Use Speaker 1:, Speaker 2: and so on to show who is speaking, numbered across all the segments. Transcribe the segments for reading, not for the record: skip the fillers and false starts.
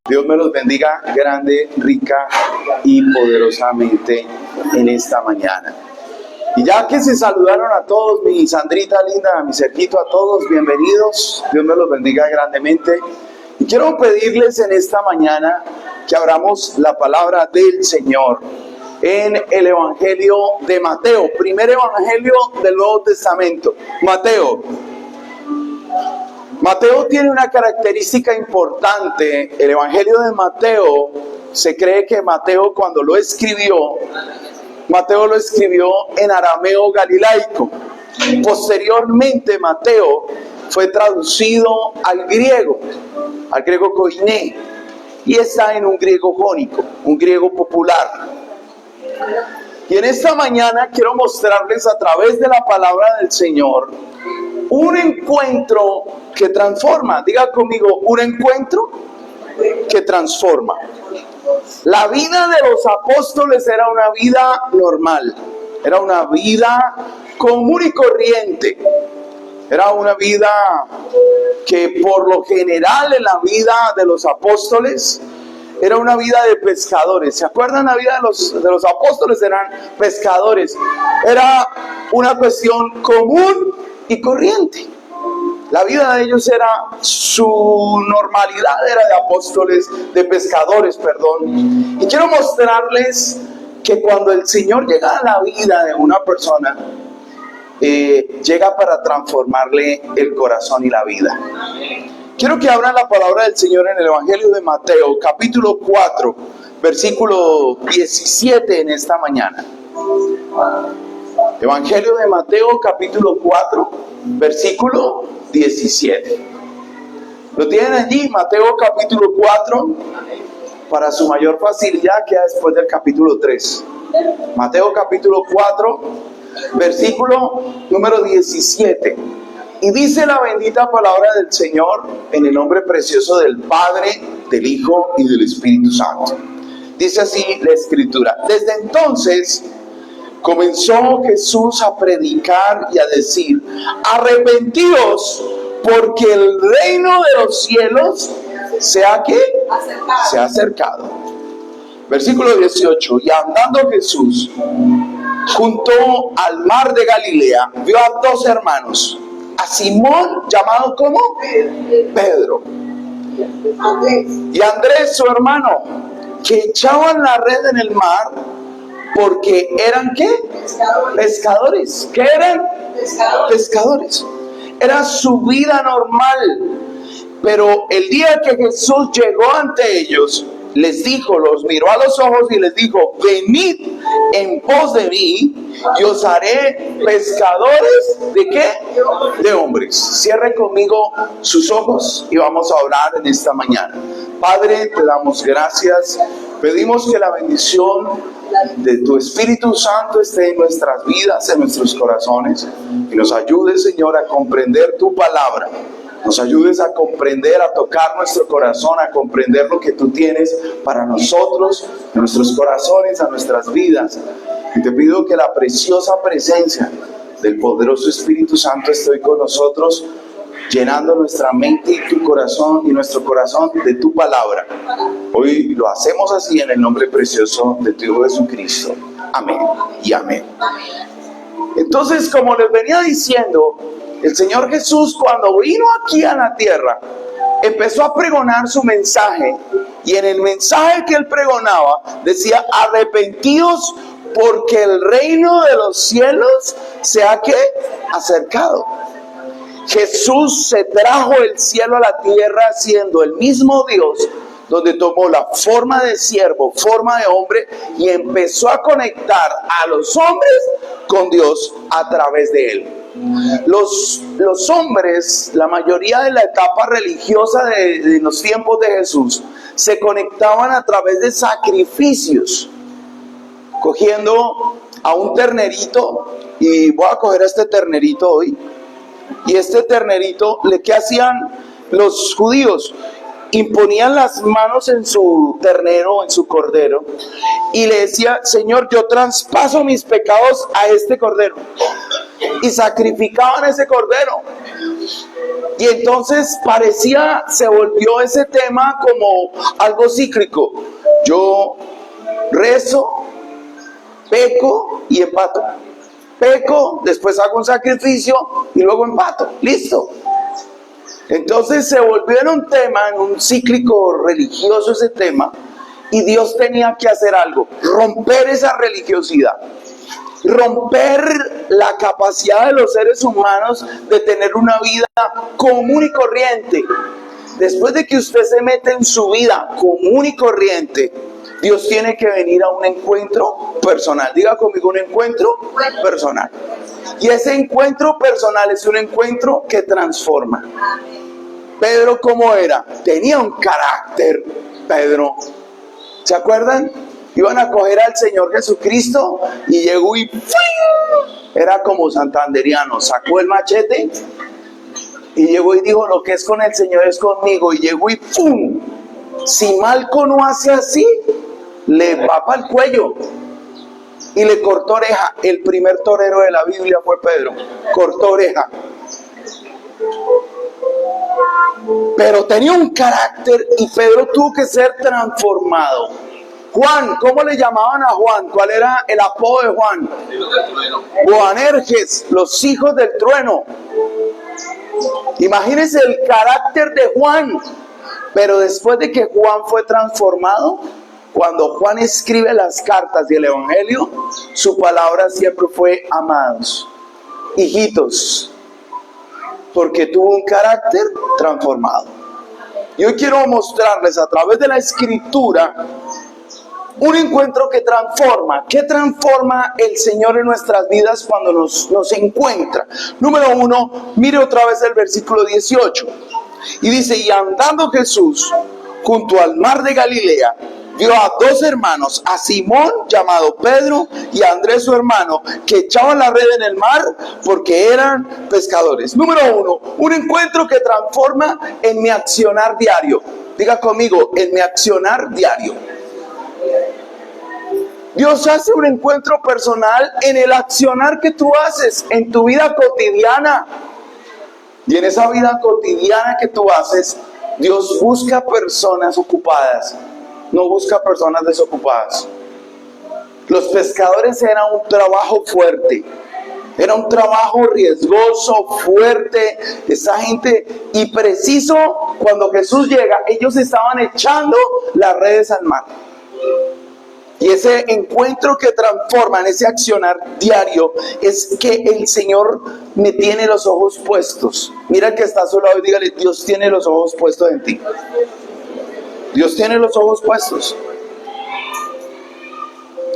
Speaker 1: Dios me los bendiga grande, rica y poderosamente en esta mañana. Y ya que se saludaron a todos, mi Sandrita linda, mi Sergito, a todos, bienvenidos. Dios me los bendiga grandemente. Y quiero pedirles en esta mañana que abramos la palabra del Señor en el Evangelio de Mateo, primer Evangelio del Nuevo Testamento. Mateo tiene una característica importante. El Evangelio de Mateo, se cree que Mateo cuando lo escribió, Mateo lo escribió en arameo galilaico. Posteriormente Mateo fue traducido al griego koiné, y está en un griego jónico, un griego popular. Y en esta mañana quiero mostrarles a través de la palabra del Señor un encuentro que transforma. Diga conmigo, un encuentro que transforma. La vida de los apóstoles era una vida normal, era una vida común y corriente. Era una vida que por lo general en la vida de los apóstoles era una vida de pescadores. ¿Se acuerdan? La vida de los apóstoles eran pescadores. Era una cuestión común y corriente. La vida de ellos era, su normalidad era de apóstoles, de pescadores, perdón. Y quiero mostrarles que cuando el Señor llega a la vida de una persona, llega para transformarle el corazón y la vida. Quiero que abran la palabra del Señor en el Evangelio de Mateo, capítulo 4, versículo 17 en esta mañana. Evangelio de Mateo, capítulo 4, versículo 17. ¿Lo tienen allí? Mateo, capítulo 4, para su mayor facilidad queda después del capítulo 3. Mateo, capítulo 4, versículo número 17. Y dice la bendita palabra del Señor en el nombre precioso del Padre, del Hijo y del Espíritu Santo. Dice así la Escritura. Desde entonces comenzó Jesús a predicar y a decir: arrepentidos, porque el reino de los cielos se ha acercado. Versículo 18. Y andando Jesús junto al mar de Galilea, vio a dos hermanos, a Simón, llamado como Pedro, y Andrés su hermano, que echaban la red en el mar, porque eran ¿qué? Pescadores. ¿Qué eran? Pescadores. Era su vida normal. Pero el día que Jesús llegó ante ellos, les dijo, los miró a los ojos y les dijo: venid en pos de mí y os haré pescadores ¿de qué? De hombres. Cierre conmigo sus ojos y vamos a orar en esta mañana. Padre, te damos gracias. Pedimos que la bendición de tu Espíritu Santo esté en nuestras vidas, en nuestros corazones, y nos ayude, Señor, a comprender tu palabra. Nos ayudes a comprender, a tocar nuestro corazón, a comprender lo que tú tienes para nosotros, en nuestros corazones, a nuestras vidas. Y te pido que la preciosa presencia del poderoso Espíritu Santo esté con nosotros, llenando nuestra mente y tu corazón y nuestro corazón de tu palabra. Hoy lo hacemos así en el nombre precioso de tu Hijo Jesucristo. Amén y amén. Entonces, como les venía diciendo, el Señor Jesús, cuando vino aquí a la tierra, empezó a pregonar su mensaje, y en el mensaje que él pregonaba decía: arrepentidos, porque el reino de los cielos se ha ¿qué? Acercado. Jesús se trajo el cielo a la tierra siendo el mismo Dios, donde tomó la forma de siervo, forma de hombre, y empezó a conectar a los hombres con Dios a través de él. Los hombres, la mayoría de la etapa religiosa de los tiempos de Jesús, se conectaban a través de sacrificios, cogiendo a un ternerito, y voy a coger a este ternerito hoy, y este ternerito, ¿qué hacían los judíos? Imponían las manos en su ternero, en su cordero, y le decía: Señor, yo traspaso mis pecados a este cordero, y sacrificaban ese cordero. Y entonces se volvió ese tema como algo cíclico. Yo rezo, peco y empato. Peco, después hago un sacrificio y luego empato. Listo. Entonces se volvió en un tema, en un cíclico religioso ese tema, y Dios tenía que hacer algo, romper esa religiosidad. Romper la capacidad de los seres humanos de tener una vida común y corriente. Después de que usted se mete en su vida común y corriente, Dios tiene que venir a un encuentro personal. Diga conmigo, un encuentro personal. Y ese encuentro personal es un encuentro que transforma. Pedro, ¿cómo era? Tenía un carácter, Pedro. ¿Se acuerdan? Iban a coger al Señor Jesucristo y llegó y ¡fum! Era como santanderiano, sacó el machete y llegó y dijo: lo que es con el Señor es conmigo. Y llegó y ¡pum! Si Malco no hace así, le va para el cuello y le cortó oreja. El primer torero de la Biblia fue Pedro, cortó oreja. Pero tenía un carácter y Pedro tuvo que ser transformado. Juan, ¿cómo le llamaban a Juan? ¿Cuál era el apodo de Juan? Boanerges, los hijos del trueno. Imagínense el carácter de Juan. Pero después de que Juan fue transformado, cuando Juan escribe las cartas y el Evangelio, su palabra siempre fue: amados, hijitos, porque tuvo un carácter transformado. Y hoy quiero mostrarles a través de la Escritura un encuentro que transforma. ¿Qué transforma el Señor en nuestras vidas cuando nos encuentra? Número 1, mire otra vez el versículo 18. Y dice: y andando Jesús junto al mar de Galilea, vio a dos hermanos, a Simón llamado Pedro y a Andrés su hermano, que echaban la red en el mar porque eran pescadores. Número 1, un encuentro que transforma en mi accionar diario. Diga conmigo, en mi accionar diario. Dios hace un encuentro personal en el accionar que tú haces en tu vida cotidiana. Y en esa vida cotidiana que tú haces, Dios busca personas ocupadas, no busca personas desocupadas. Los pescadores era un trabajo fuerte, era un trabajo riesgoso, fuerte, esa gente, y preciso cuando Jesús llega, ellos estaban echando las redes al mar. Y ese encuentro que transforma en ese accionar diario es que el Señor me tiene los ojos puestos. Mira que está a su lado y dígale: Dios tiene los ojos puestos en ti. Dios tiene los ojos puestos.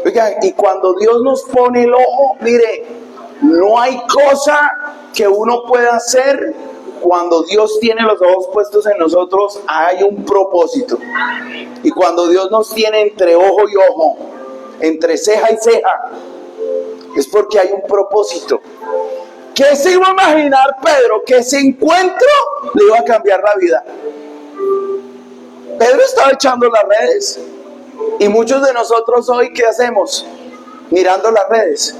Speaker 1: Oigan, y cuando Dios nos pone el ojo, mire, no hay cosa que uno pueda hacer. Cuando Dios tiene los ojos puestos en nosotros, hay un propósito. Y cuando Dios nos tiene entre ojo y ojo, entre ceja y ceja, es porque hay un propósito. ¿Qué se iba a imaginar Pedro? Que ese encuentro le iba a cambiar la vida. Pedro estaba echando las redes. Y muchos de nosotros hoy, ¿qué hacemos? Mirando las redes.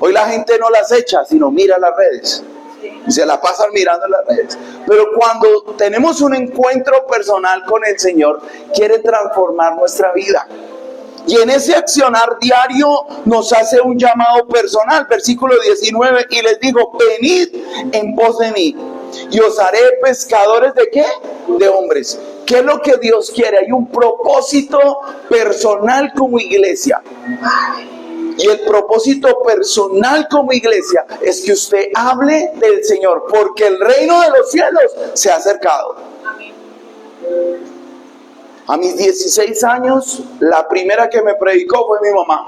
Speaker 1: Hoy la gente no las echa, sino mira las redes. Y se la pasan mirando las redes. Pero cuando tenemos un encuentro personal con el Señor, quiere transformar nuestra vida. Y en ese accionar diario nos hace un llamado personal. Versículo 19, y les digo: venid en pos de mí, y os haré pescadores ¿de qué? De hombres. ¿Qué es lo que Dios quiere? Hay un propósito personal como iglesia. Y el propósito personal como iglesia es que usted hable del Señor, porque el reino de los cielos se ha acercado. A mis 16 años, la primera que me predicó fue mi mamá.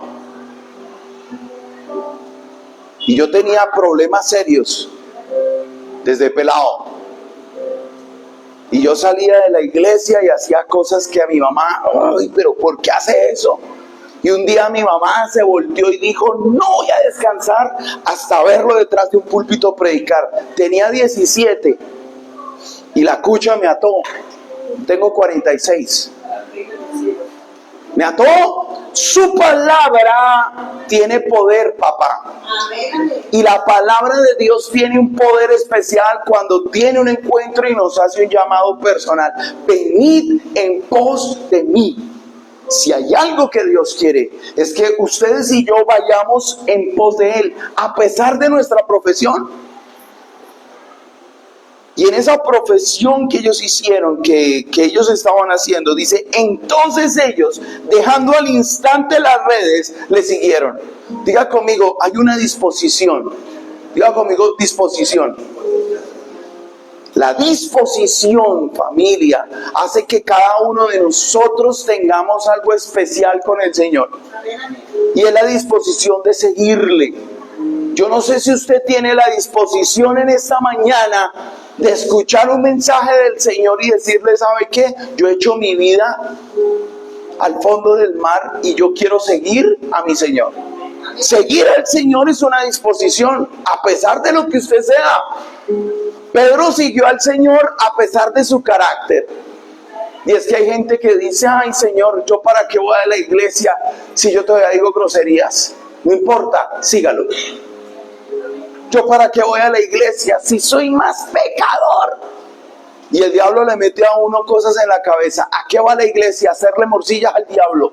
Speaker 1: Y yo tenía problemas serios desde pelado. Y yo salía de la iglesia y hacía cosas que a mi mamá: ay, pero ¿por qué hace eso? Y un día mi mamá se volteó y dijo: no voy a descansar hasta verlo detrás de un púlpito predicar. Tenía 17 y la cucha me ató. Tengo 46. Me ató Su palabra tiene poder, papá. Y la palabra de Dios tiene un poder especial cuando tiene un encuentro y nos hace un llamado personal. Venid en pos de mí. Si hay algo que Dios quiere, es que ustedes y yo vayamos en pos de Él, a pesar de nuestra profesión. Y en esa profesión que ellos hicieron, que ellos estaban haciendo, dice, entonces ellos, dejando al instante las redes, le siguieron. Diga conmigo, hay una disposición. Diga conmigo, disposición. La disposición, familia, hace que cada uno de nosotros tengamos algo especial con el Señor. Y es la disposición de seguirle. Yo no sé si usted tiene la disposición en esta mañana de escuchar un mensaje del Señor y decirle, ¿sabe qué? Yo he hecho mi vida al fondo del mar y yo quiero seguir a mi Señor. Seguir al Señor es una disposición, a pesar de lo que usted sea. Pedro siguió al Señor a pesar de su carácter. Y es que hay gente que dice, ay Señor, ¿yo para qué voy a la iglesia si yo todavía digo groserías? No importa, sígalo. ¿Yo para qué voy a la iglesia si soy más pecador? Y el diablo le mete a uno cosas en la cabeza. ¿A qué va a la iglesia? ¿A hacerle morcillas al diablo?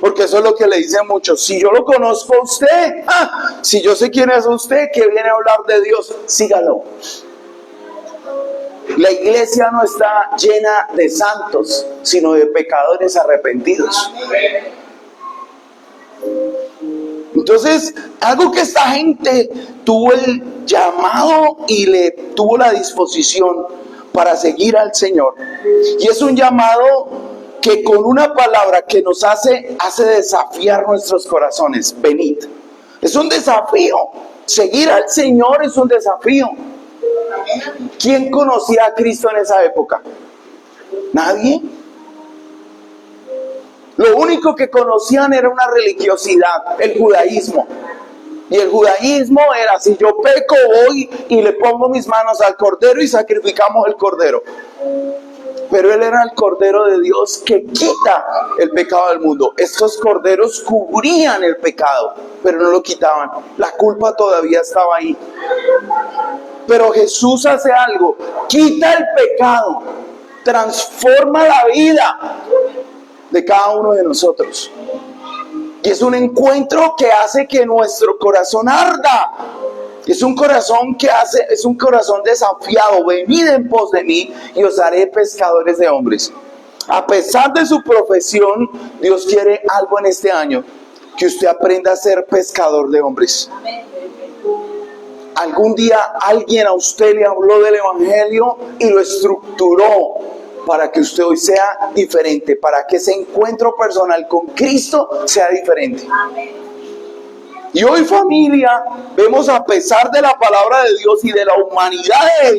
Speaker 1: Porque eso es lo que le dicen muchos. Si yo lo conozco a usted, si yo sé quién es usted, que viene a hablar de Dios, sígalo. La iglesia no está llena de santos, sino de pecadores arrepentidos. Entonces, algo que esta gente tuvo el llamado y le tuvo la disposición para seguir al Señor. Y es un llamado que con una palabra que nos hace desafiar nuestros corazones. Venid. Es un desafío. Seguir al Señor es un desafío. ¿Quién conocía a Cristo en esa época? Nadie. Lo único que conocían era una religiosidad, el judaísmo. Y el judaísmo era, si yo peco, voy y le pongo mis manos al cordero y sacrificamos el cordero. Pero Él era el Cordero de Dios que quita el pecado del mundo. Estos corderos cubrían el pecado, pero no lo quitaban. La culpa todavía estaba ahí. Pero Jesús hace algo, quita el pecado, transforma la vida de cada uno de nosotros. Y es un encuentro que hace que nuestro corazón arda. Es un corazón es un corazón desafiado. Venid en pos de mí y os haré pescadores de hombres. A pesar de su profesión, Dios quiere algo en este año, que usted aprenda a ser pescador de hombres. Algún día alguien a usted le habló del evangelio y lo estructuró para que usted hoy sea diferente, para que ese encuentro personal con Cristo sea diferente. Y hoy, familia, vemos, a pesar de la palabra de Dios y de la humanidad de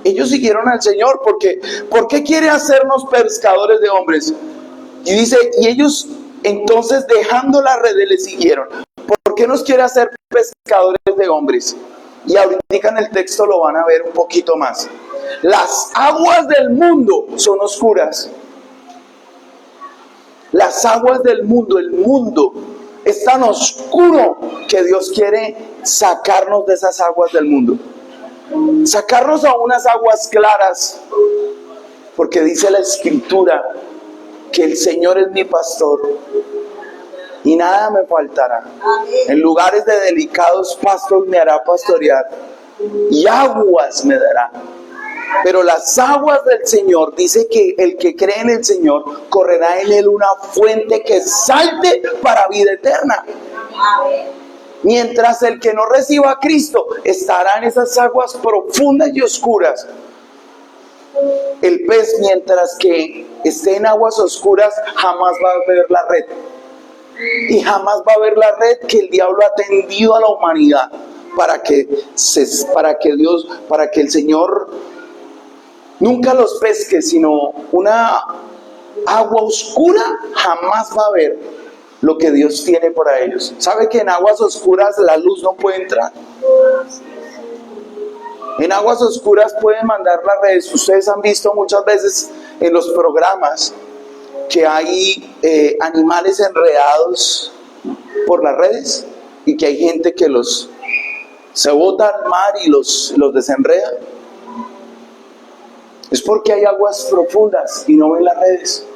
Speaker 1: ellos siguieron al Señor. Porque, ¿por qué quiere hacernos pescadores de hombres? Y dice, y ellos entonces, dejando la red, le siguieron. ¿Por qué nos quiere hacer pescadores de hombres? Y ahorita en el texto lo van a ver un poquito más. Las aguas del mundo son oscuras. Las aguas del mundo, el mundo es tan oscuro que Dios quiere sacarnos de esas aguas del mundo. Sacarnos a unas aguas claras. Porque dice la Escritura que el Señor es mi pastor y nada me faltará. En lugares de delicados pastos me hará pastorear y aguas me dará. Pero las aguas del Señor, dice que el que cree en el Señor, correrá en él una fuente que salte para vida eterna. Mientras el que no reciba a Cristo estará en esas aguas profundas y oscuras. El pez, mientras que esté en aguas oscuras, jamás va a ver la red. Y jamás va a ver la red que el diablo ha tendido a la humanidad para que el Señor nunca los pesque, sino una agua oscura jamás va a ver lo que Dios tiene para ellos. ¿Sabe que en aguas oscuras la luz no puede entrar? En aguas oscuras pueden mandar las redes. Ustedes han visto muchas veces en los programas que hay animales enredados por las redes y que hay gente que se bota al mar y los desenreda? Es porque hay aguas profundas y no ven las redes.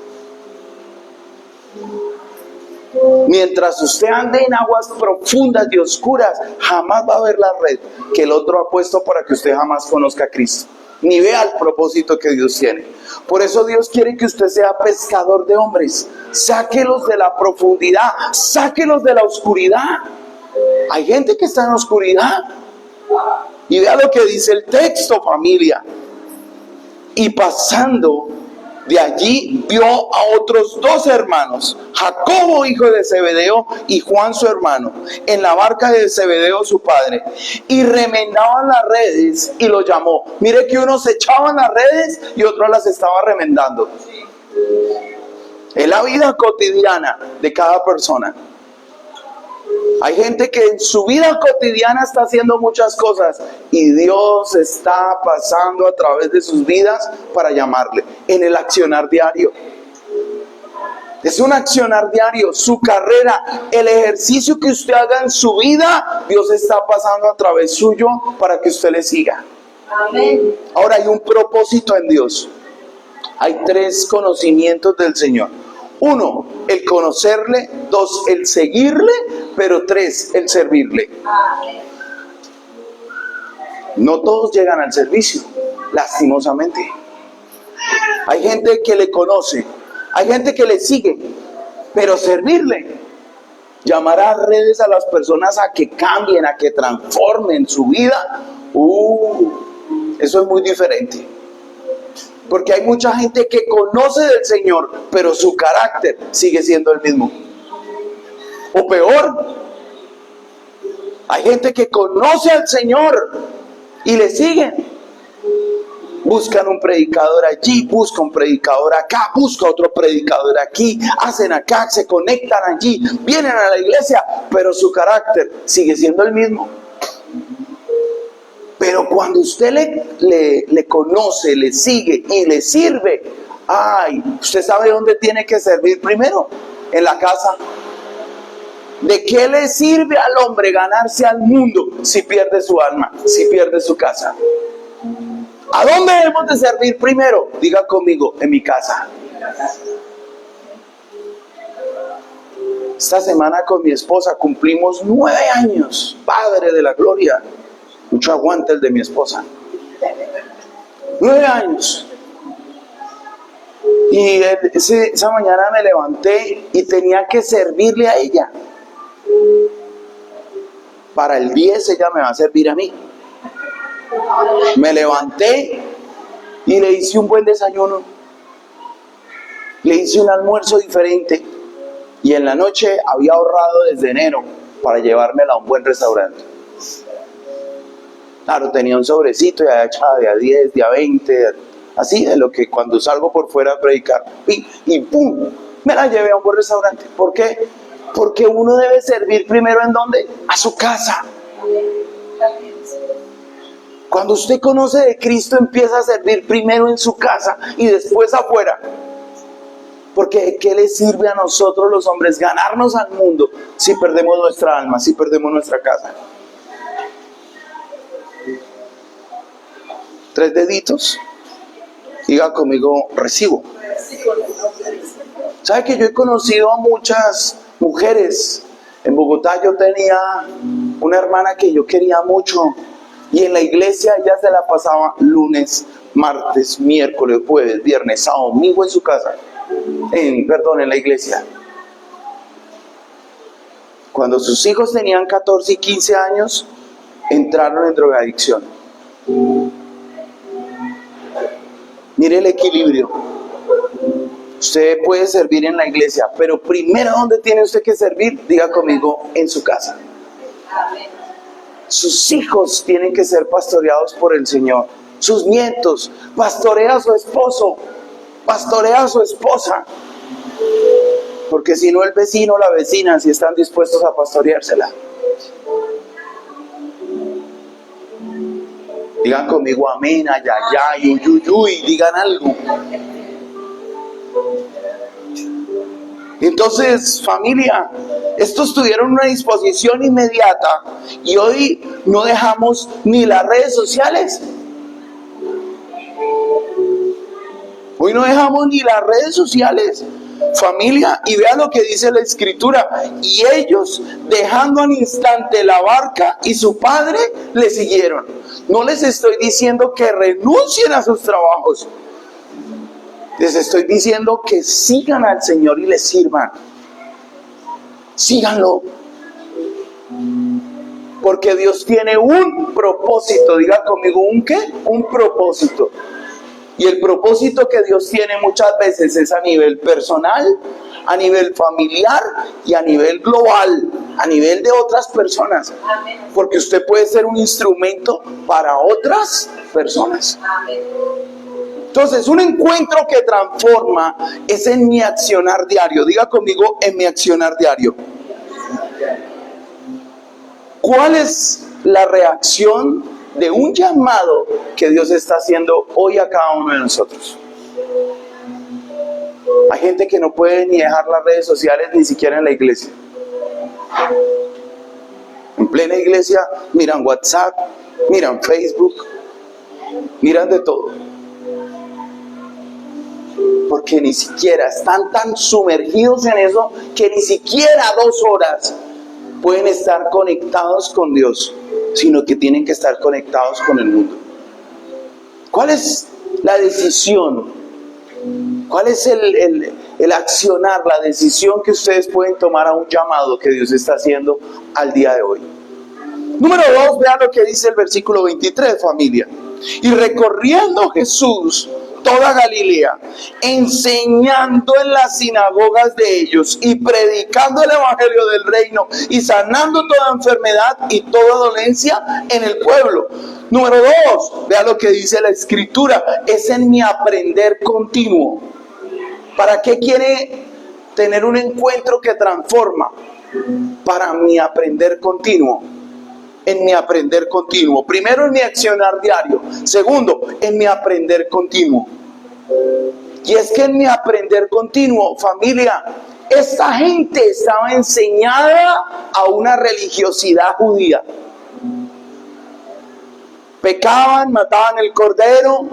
Speaker 1: Mientras usted ande en aguas profundas y oscuras, jamás va a ver la red que el otro ha puesto para que usted jamás conozca a Cristo, ni vea el propósito que Dios tiene. Por eso Dios quiere que usted sea pescador de hombres. Sáquelos de la profundidad, sáquelos de la oscuridad. Hay gente que está en oscuridad. Y vea lo que dice el texto, familia. Y pasando de allí vio a otros 2 hermanos, Jacobo hijo de Zebedeo y Juan su hermano, en la barca de Zebedeo su padre, y remendaban las redes y los llamó. Mire que unos echaban las redes y otros las estaba remendando. Es la vida cotidiana de cada persona. Hay gente que en su vida cotidiana está haciendo muchas cosas y Dios está pasando a través de sus vidas para llamarle en el accionar diario. Es un accionar diario, su carrera, el ejercicio que usted haga en su vida, Dios está pasando a través suyo para que usted le siga. Amén. Ahora hay un propósito en Dios. Hay 3 conocimientos del Señor. 1, el conocerle. 2, el seguirle. Pero 3, el servirle. No todos llegan al servicio, lastimosamente. Hay gente que le conoce, hay gente que le sigue, pero servirle, llamar a redes a las personas a que cambien, a que transformen su vida, eso es muy diferente. Porque hay mucha gente que conoce del Señor, pero su carácter sigue siendo el mismo. O peor, hay gente que conoce al Señor y le siguen. Buscan un predicador allí, buscan un predicador acá, buscan otro predicador aquí, hacen acá, se conectan allí, vienen a la iglesia, pero su carácter sigue siendo el mismo. Pero cuando usted le conoce, le sigue y le sirve, usted sabe dónde tiene que servir primero, en la casa. ¿De qué le sirve al hombre ganarse al mundo si pierde su alma, si pierde su casa? ¿A dónde debemos de servir primero? Diga conmigo, en mi casa. Esta semana con mi esposa cumplimos 9 años, Padre de la Gloria. Mucho aguante el de mi esposa. 9 años. Y esa mañana me levanté y tenía que servirle a ella. Para el 10 ella me va a servir a mí. Me levanté y le hice un buen desayuno. Le hice un almuerzo diferente. Y en la noche había ahorrado desde enero para llevármela a un buen restaurante. Claro, tenía un sobrecito y había echado de a 10, de a 20, así de lo que cuando salgo por fuera a predicar. Y ¡pum! Me la llevé a un buen restaurante. ¿Por qué? Porque uno debe servir primero ¿en dónde? A su casa. Cuando usted conoce de Cristo, empieza a servir primero en su casa y después afuera. Porque ¿de qué le sirve a nosotros los hombres ganarnos al mundo si perdemos nuestra alma, si perdemos nuestra casa? 3 deditos. Diga conmigo, recibo. ¿Sabe que yo he conocido a muchas mujeres? En Bogotá yo tenía una hermana que yo quería mucho. Y en la iglesia ella se la pasaba lunes, martes, miércoles, jueves, viernes, sábado, domingo en su casa. En la iglesia. Cuando sus hijos tenían 14 y 15 años, entraron en drogadicción. Mire el equilibrio. Usted puede servir en la iglesia, pero primero, ¿dónde tiene usted que servir? Diga conmigo, en su casa. Sus hijos tienen que ser pastoreados por el Señor. Sus nietos, pastorea a su esposo, pastorea a su esposa. Porque si no, el vecino o la vecina, si están dispuestos a pastoreársela. Digan conmigo amén, ayayay, uyuyuy, digan algo. Entonces, familia, estos tuvieron una disposición inmediata y hoy no dejamos ni las redes sociales. Hoy no dejamos ni las redes sociales, familia, y vean lo que dice la Escritura. Y ellos, dejando al instante la barca y su padre, le siguieron. No les estoy diciendo que renuncien a sus trabajos. Les estoy diciendo que sigan al Señor y le sirvan. Síganlo. Porque Dios tiene un propósito. Diga conmigo, ¿un qué? Un propósito. Y el propósito que Dios tiene muchas veces es a nivel personal, a nivel familiar y a nivel global, a nivel de otras personas. Porque usted puede ser un instrumento para otras personas. Entonces, un encuentro que transforma es en mi accionar diario. Diga conmigo, en mi accionar diario. ¿Cuál es la reacción de un llamado que Dios está haciendo hoy a cada uno de nosotros? Hay gente que no puede ni dejar las redes sociales ni siquiera en la iglesia. En plena iglesia miran WhatsApp, miran Facebook, miran de todo. Porque ni siquiera están tan sumergidos en eso que ni siquiera 2 horas pueden estar conectados con Dios, sino que tienen que estar conectados con el mundo. ¿Cuál es la decisión? ¿Cuál es el accionar, la decisión que ustedes pueden tomar a un llamado que Dios está haciendo al día de hoy? Número 2, vean lo que dice el versículo 23, familia. Y recorriendo Jesús toda Galilea, enseñando en las sinagogas de ellos y predicando el evangelio del reino y sanando toda enfermedad y toda dolencia en el pueblo. Número 2, vea lo que dice la Escritura, es en mi aprender continuo. ¿Para qué quiere tener un encuentro que transforma? Para mi aprender continuo. En mi aprender continuo. Primero, en mi accionar diario. Segundo, en mi aprender continuo. Y es que en mi aprender continuo, familia, esta gente estaba enseñada a una religiosidad judía. Pecaban, mataban el cordero,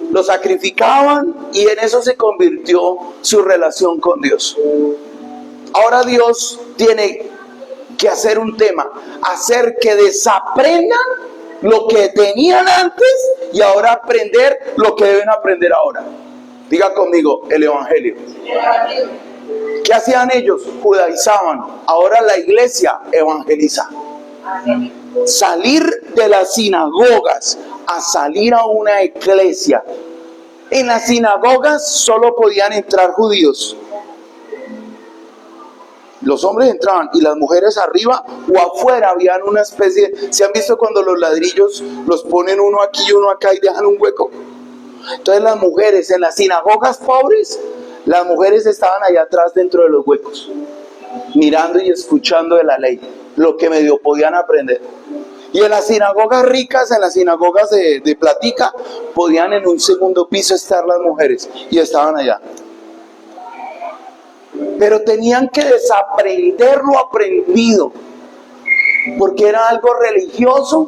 Speaker 1: lo sacrificaban y en eso se convirtió su relación con Dios. Ahora Dios tiene que hacer un tema, hacer que desaprendan lo que tenían antes y ahora aprender lo que deben aprender ahora. Diga conmigo, el evangelio. ¿Qué hacían ellos? Judaizaban. Ahora la iglesia evangeliza. Salir de las sinagogas a salir a una iglesia. En las sinagogas solo podían entrar judíos. Los hombres entraban y las mujeres arriba o afuera habían una especie. ¿Se han visto cuando los ladrillos los ponen uno aquí y uno acá y dejan un hueco? Entonces las mujeres en las sinagogas pobres, las mujeres estaban allá atrás dentro de los huecos, mirando y escuchando de la ley, lo que medio podían aprender. Y en las sinagogas ricas, en las sinagogas de platica, podían en un segundo piso estar las mujeres y estaban allá. Pero tenían que desaprender lo aprendido, porque era algo religioso.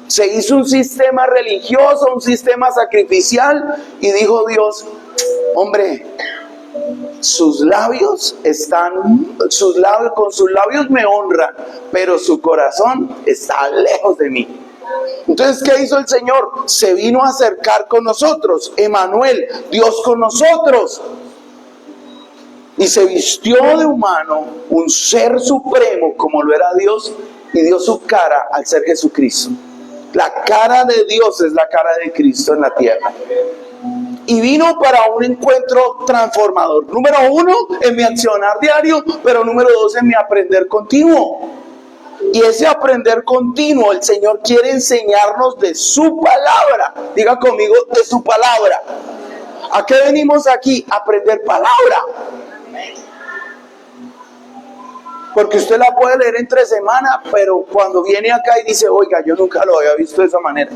Speaker 1: Se hizo un sistema religioso, un sistema sacrificial, y dijo Dios, hombre, con sus labios me honran, pero su corazón está lejos de mí. Entonces, ¿qué hizo el Señor? Se vino a acercar con nosotros, Emmanuel, Dios con nosotros. Y se vistió de humano, un ser supremo como lo era Dios, y dio su cara al ser Jesucristo. La cara de Dios es la cara de Cristo en la tierra. Y vino para un encuentro transformador. Número 1, en mi accionar diario, pero número 2, en mi aprender continuo. Y ese aprender continuo, el Señor quiere enseñarnos de su palabra. Diga conmigo, de su palabra. ¿A qué venimos aquí? A aprender palabra. Porque usted la puede leer entre semana, pero cuando viene acá y dice, oiga, yo nunca lo había visto de esa manera.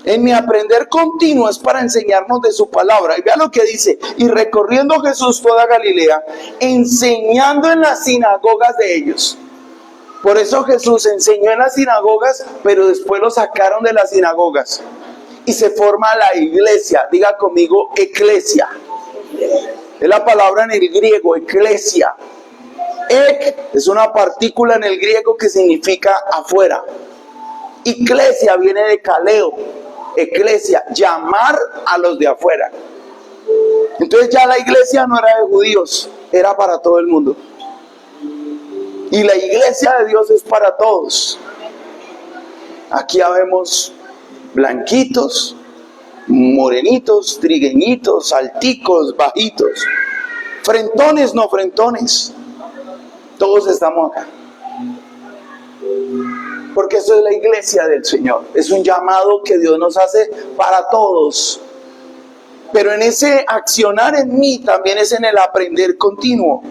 Speaker 1: En mi aprender continuo es para enseñarnos de su palabra. Y vea lo que dice: y recorriendo Jesús toda Galilea, enseñando en las sinagogas de ellos. Por eso Jesús enseñó en las sinagogas, pero después lo sacaron de las sinagogas. Y se forma la iglesia. Diga conmigo, eclesia. Es la palabra en el griego, eclesia. Ek es una partícula en el griego que significa afuera. Eclesia viene de kaleo. Eclesia, llamar a los de afuera. Entonces ya la iglesia no era de judíos, era para todo el mundo. Y la iglesia de Dios es para todos. Aquí habemos blanquitos, morenitos, trigueñitos, alticos, bajitos, frentones, no frentones. Todos estamos acá. Porque eso es la iglesia del Señor. Es un llamado que Dios nos hace para todos. Pero en ese accionar en mí también es en el aprender continuo.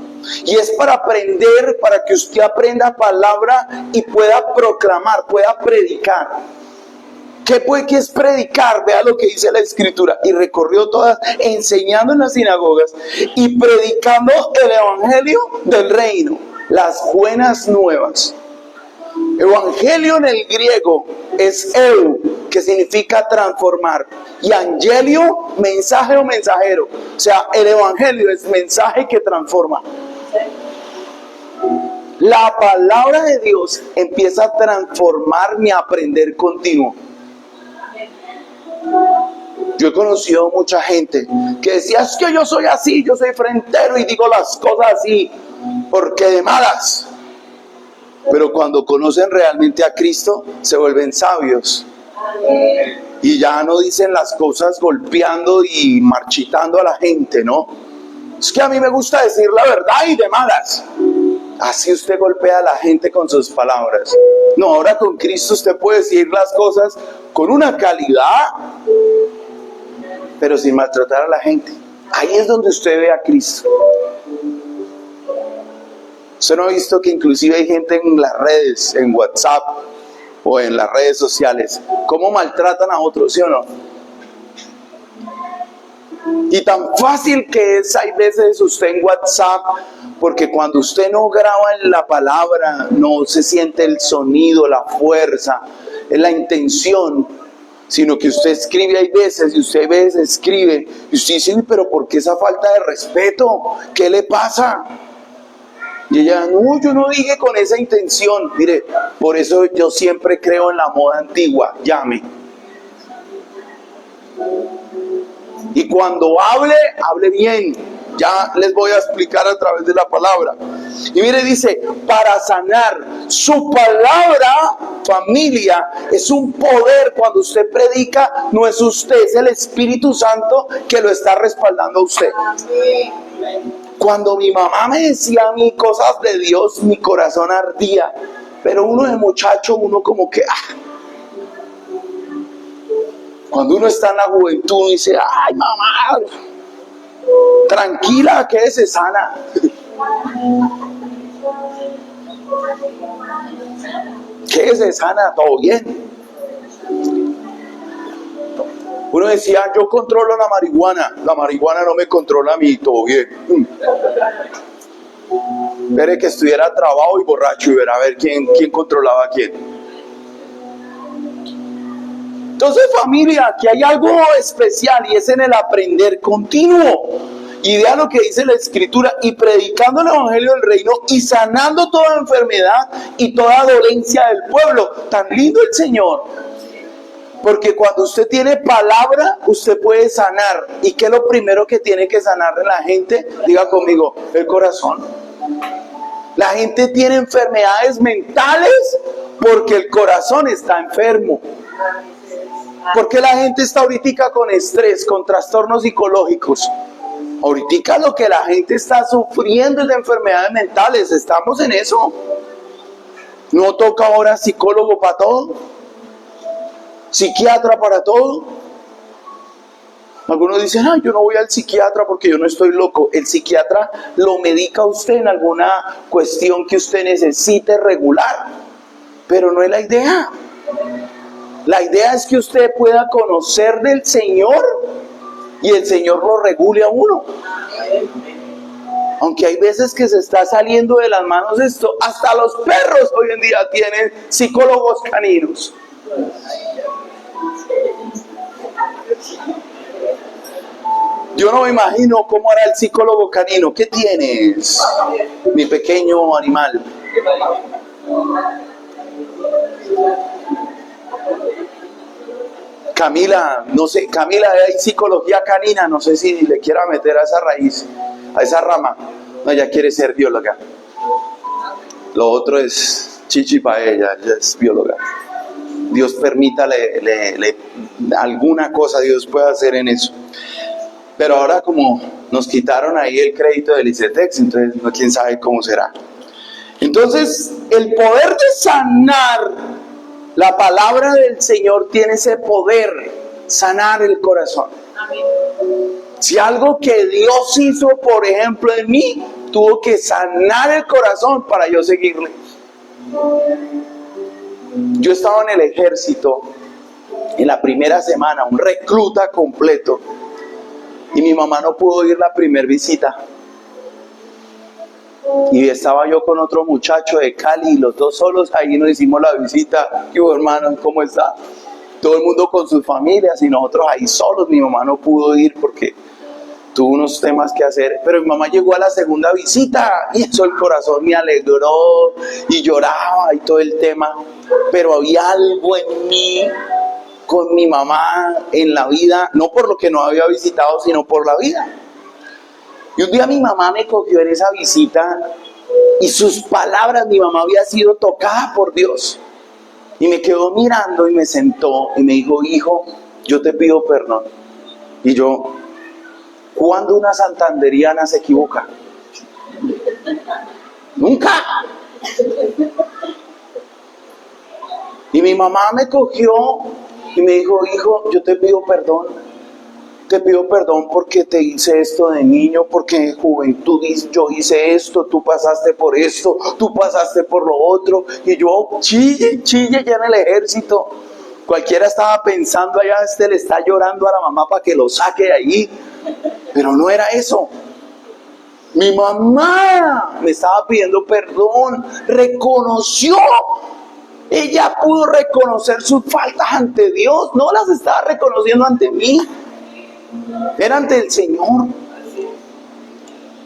Speaker 1: Y es para aprender, para que usted aprenda palabra y pueda proclamar, pueda predicar. ¿Qué es predicar? Vea lo que dice la Escritura. Y recorrió todas, enseñando en las sinagogas y predicando el evangelio del reino, las buenas nuevas. Evangelio en el griego es eu, que significa transformar, y angelio, mensaje o mensajero. O sea, el evangelio es mensaje que transforma. La palabra de Dios empieza a transformar mi aprender continuo. Yo he conocido mucha gente que decía: es que yo soy así, yo soy frentero y digo las cosas así porque de malas. Pero cuando conocen realmente a Cristo, se vuelven sabios. Y ya no dicen las cosas golpeando y marchitando a la gente, ¿no? Es que a mí me gusta decir la verdad y de malas. Así usted golpea a la gente con sus palabras. No, ahora con Cristo usted puede decir las cosas con una calidad, pero sin maltratar a la gente. Ahí es donde usted ve a Cristo. ¿Usted no ha visto que inclusive hay gente en las redes, en WhatsApp o en las redes sociales, cómo maltratan a otros, sí o no? Y tan fácil que es, hay veces usted en WhatsApp, porque cuando usted no graba en la palabra, no se siente el sonido, la fuerza, la intención, sino que usted escribe, hay veces, y usted a veces escribe, y usted dice: pero ¿por qué esa falta de respeto? ¿Qué le pasa? Y ella: no, yo no dije con esa intención. Mire, por eso yo siempre creo en la moda antigua: llame. Y cuando hable bien. Ya les voy a explicar a través de la palabra. Y mire, dice: para sanar. Su palabra, familia, es un poder. Cuando usted predica, no es usted, es el Espíritu Santo que lo está respaldando a usted. Cuando mi mamá me decía a mí cosas de Dios, mi corazón ardía. Pero uno de muchacho, uno como que... Cuando uno está en la juventud, uno dice: ay, mamá, tranquila, quédese sana. Quédese sana, todo bien. Uno decía: yo controlo la marihuana no me controla a mí, todo bien. Espere que estuviera trabado y borracho y verá a ver quién controlaba a quién. Entonces, familia, aquí hay algo especial y es en el aprender continuo. Y vea lo que dice la Escritura: y predicando el evangelio del reino y sanando toda enfermedad y toda dolencia del pueblo. Tan lindo el Señor. Porque cuando usted tiene palabra, usted puede sanar. ¿Y qué es lo primero que tiene que sanar de la gente? Diga conmigo: el corazón. La gente tiene enfermedades mentales porque el corazón está enfermo. ¿Por qué la gente está ahorita con estrés, con trastornos psicológicos? Ahorita lo que la gente está sufriendo es de enfermedades mentales. Estamos en eso. ¿No toca ahora psicólogo para todo? ¿Psiquiatra para todo? Algunos dicen: ay, yo no voy al psiquiatra porque yo no estoy loco. El psiquiatra lo medica a usted en alguna cuestión que usted necesite regular. Pero no es la idea. La idea es que usted pueda conocer del Señor y el Señor lo regule a uno. Aunque hay veces que se está saliendo de las manos esto, hasta los perros hoy en día tienen psicólogos caninos. Yo no me imagino cómo era el psicólogo canino. ¿Qué tienes, mi pequeño animal? Camila, no sé, Camila, hay psicología canina, no sé si le quiera meter a esa raíz, a esa rama. No, ella quiere ser bióloga. Lo otro es chichi para ella es bióloga. Dios permita alguna cosa Dios pueda hacer en eso. Pero ahora como nos quitaron ahí el crédito del ICETEX, entonces no, quién sabe cómo será. Entonces, el poder de sanar, la palabra del Señor tiene ese poder, sanar el corazón. Si algo que Dios hizo, por ejemplo, en mí, tuvo que sanar el corazón para yo seguirle. Yo estaba en el ejército, en la primera semana, un recluta completo, y mi mamá no pudo ir la primera visita. Y estaba yo con otro muchacho de Cali, y los dos solos, ahí nos hicimos la visita. Yo, hermano, ¿cómo está? Todo el mundo con sus familias y nosotros ahí solos. Mi mamá no pudo ir porque tuvo unos temas que hacer, pero mi mamá llegó a la segunda visita y eso el corazón me alegró y lloraba y todo el tema. Pero había algo en mí con mi mamá en la vida, no por lo que no había visitado, sino por la vida. Y un día mi mamá me cogió en esa visita y sus palabras, mi mamá había sido tocada por Dios. Y me quedó mirando y me sentó y me dijo, hijo, yo te pido perdón. Y yo, ¿cuándo una santanderiana se equivoca? Nunca. Y mi mamá me cogió y me dijo, hijo, yo te pido perdón. Te pido perdón porque te hice esto de niño, porque en juventud yo hice esto, tú pasaste por esto, tú pasaste por lo otro. Y yo chille ya en el ejército. Cualquiera estaba pensando allá, le está llorando a la mamá para que lo saque de ahí. Pero no era eso. Mi mamá me estaba pidiendo perdón, reconoció. Ella pudo reconocer sus faltas ante Dios, no las estaba reconociendo ante mí, era ante el Señor.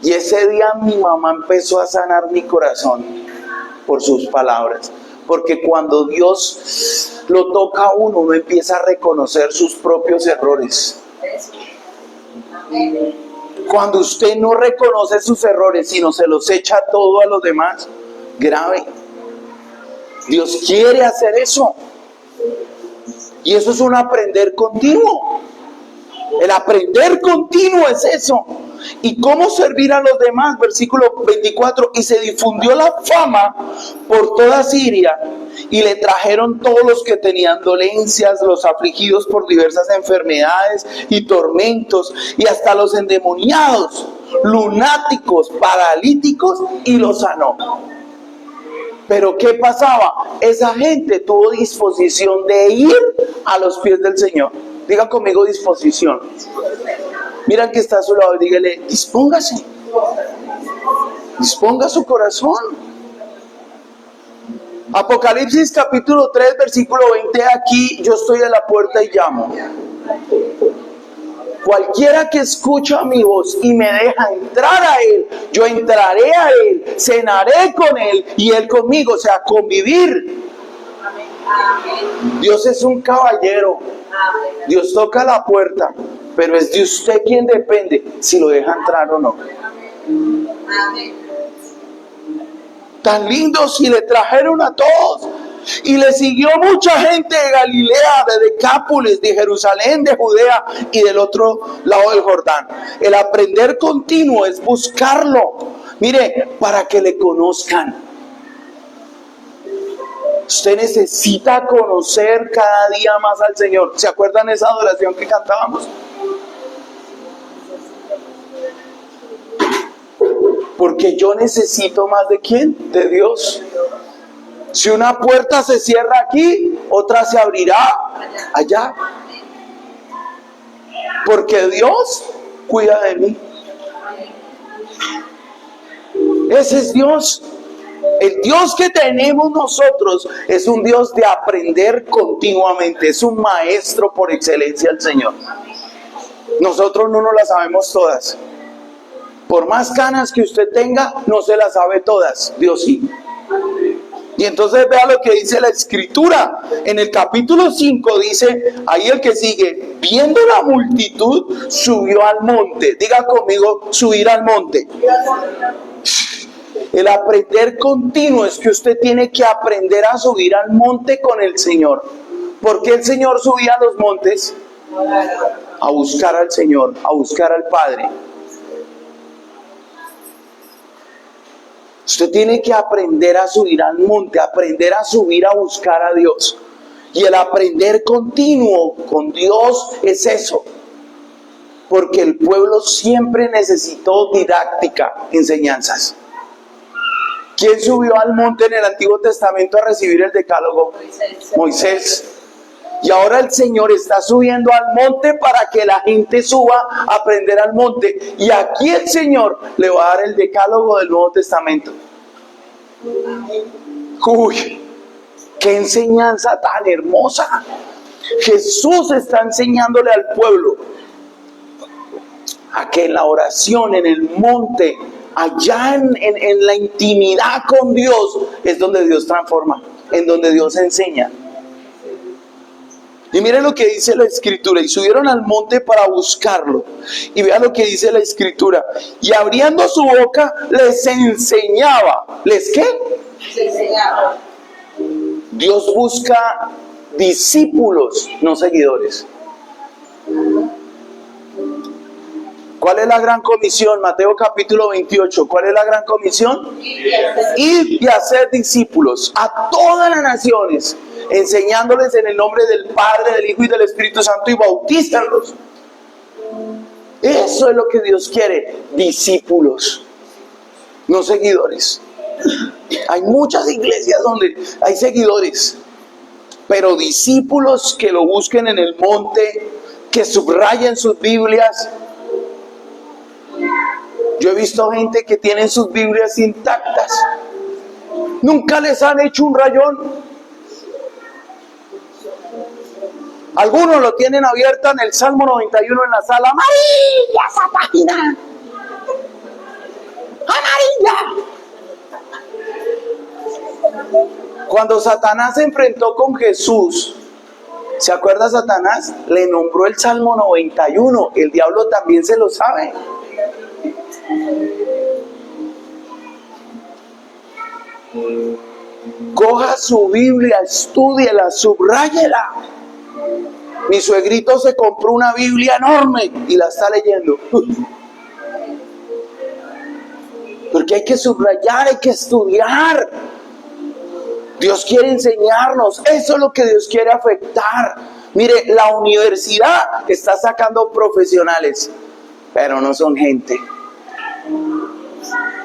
Speaker 1: Y ese día mi mamá empezó a sanar mi corazón por sus palabras. Porque cuando Dios lo toca a uno, uno empieza a reconocer sus propios errores. Cuando usted no reconoce sus errores, sino se los echa todo a los demás, grave. Dios quiere hacer eso. Y eso es un aprender continuo. El aprender continuo es eso. ¿Y cómo servir a los demás? Versículo 24. Y se difundió la fama por toda Siria, y le trajeron todos los que tenían dolencias, los afligidos por diversas enfermedades y tormentos, y hasta los endemoniados, lunáticos, paralíticos, y los sanó. Pero ¿qué pasaba? Esa gente tuvo disposición de ir a los pies del Señor. Digan conmigo disposición. Miran que está a su lado y dígale, dispóngase. Disponga su corazón. Apocalipsis capítulo 3, versículo 20. Aquí yo estoy a la puerta y llamo. Cualquiera que escucha mi voz y me deja entrar a él, yo entraré a él, cenaré con él y él conmigo, o sea, convivir. Dios es un caballero. Dios toca la puerta, pero es de usted quien depende si lo deja entrar o no. Tan lindo, si le trajeron a todos. Y le siguió mucha gente de Galilea, de Decápolis, de Jerusalén, de Judea y del otro lado del Jordán. El aprender continuo es buscarlo. Mire, para que le conozcan. Usted necesita conocer cada día más al Señor. ¿Se acuerdan esa adoración que cantábamos? Porque yo necesito más de ¿quién? De Dios. Si una puerta se cierra aquí, otra se abrirá allá. Porque Dios cuida de mí. Ese es Dios. El Dios que tenemos nosotros es un Dios de aprender continuamente. Es un maestro por excelencia el Señor. Nosotros no nos las sabemos todas. Por más canas que usted tenga, no se las sabe todas. Dios sí. Y entonces vea lo que dice la Escritura. En el capítulo 5 dice, ahí el que sigue, viendo la multitud, subió al monte. Diga conmigo, subir al monte. El aprender continuo es que usted tiene que aprender a subir al monte con el Señor. ¿Por qué el Señor subía a los montes? A buscar al Señor, a buscar al Padre. Usted tiene que aprender a subir al monte, aprender a subir a buscar a Dios. Y el aprender continuo con Dios es eso. Porque el pueblo siempre necesitó didáctica, enseñanzas. ¿Quién subió al monte en el Antiguo Testamento a recibir el decálogo? Moisés. Y ahora el Señor está subiendo al monte para que la gente suba a aprender al monte. Y aquí el Señor le va a dar el decálogo del Nuevo Testamento. Uy, qué enseñanza tan hermosa. Jesús está enseñándole al pueblo a que en la oración, en el monte, allá en la intimidad con Dios, es donde Dios transforma, en donde Dios enseña. Y miren lo que dice la Escritura. Y subieron al monte para buscarlo. Y vean lo que dice la Escritura. Y abriendo su boca les enseñaba. ¿Les qué? Les enseñaba. Dios busca discípulos, no seguidores. ¿Cuál es la gran comisión? Mateo capítulo 28. ¿Cuál es la gran comisión? Ir y hacer discípulos a todas las naciones, enseñándoles en el nombre del Padre, del Hijo y del Espíritu Santo, y bautízanlos. Eso es lo que Dios quiere, discípulos, no seguidores. Hay muchas iglesias donde hay seguidores, pero discípulos que lo busquen en el monte, que subrayen sus Biblias. Yo he visto gente que tiene sus Biblias intactas, nunca les han hecho un rayón. Algunos lo tienen abierto en el Salmo 91 en la sala. ¡Amarilla esa página! ¡Amarilla! Cuando Satanás se enfrentó con Jesús, ¿se acuerda Satanás? Le nombró el Salmo 91. El diablo también se lo sabe. Coja su Biblia, estúdiela, subráyela. Mi suegrito se compró una Biblia enorme y la está leyendo. Porque hay que subrayar, hay que estudiar. Dios quiere enseñarnos. Eso es lo que Dios quiere afectar. Mire, la universidad está sacando profesionales, pero no son gente.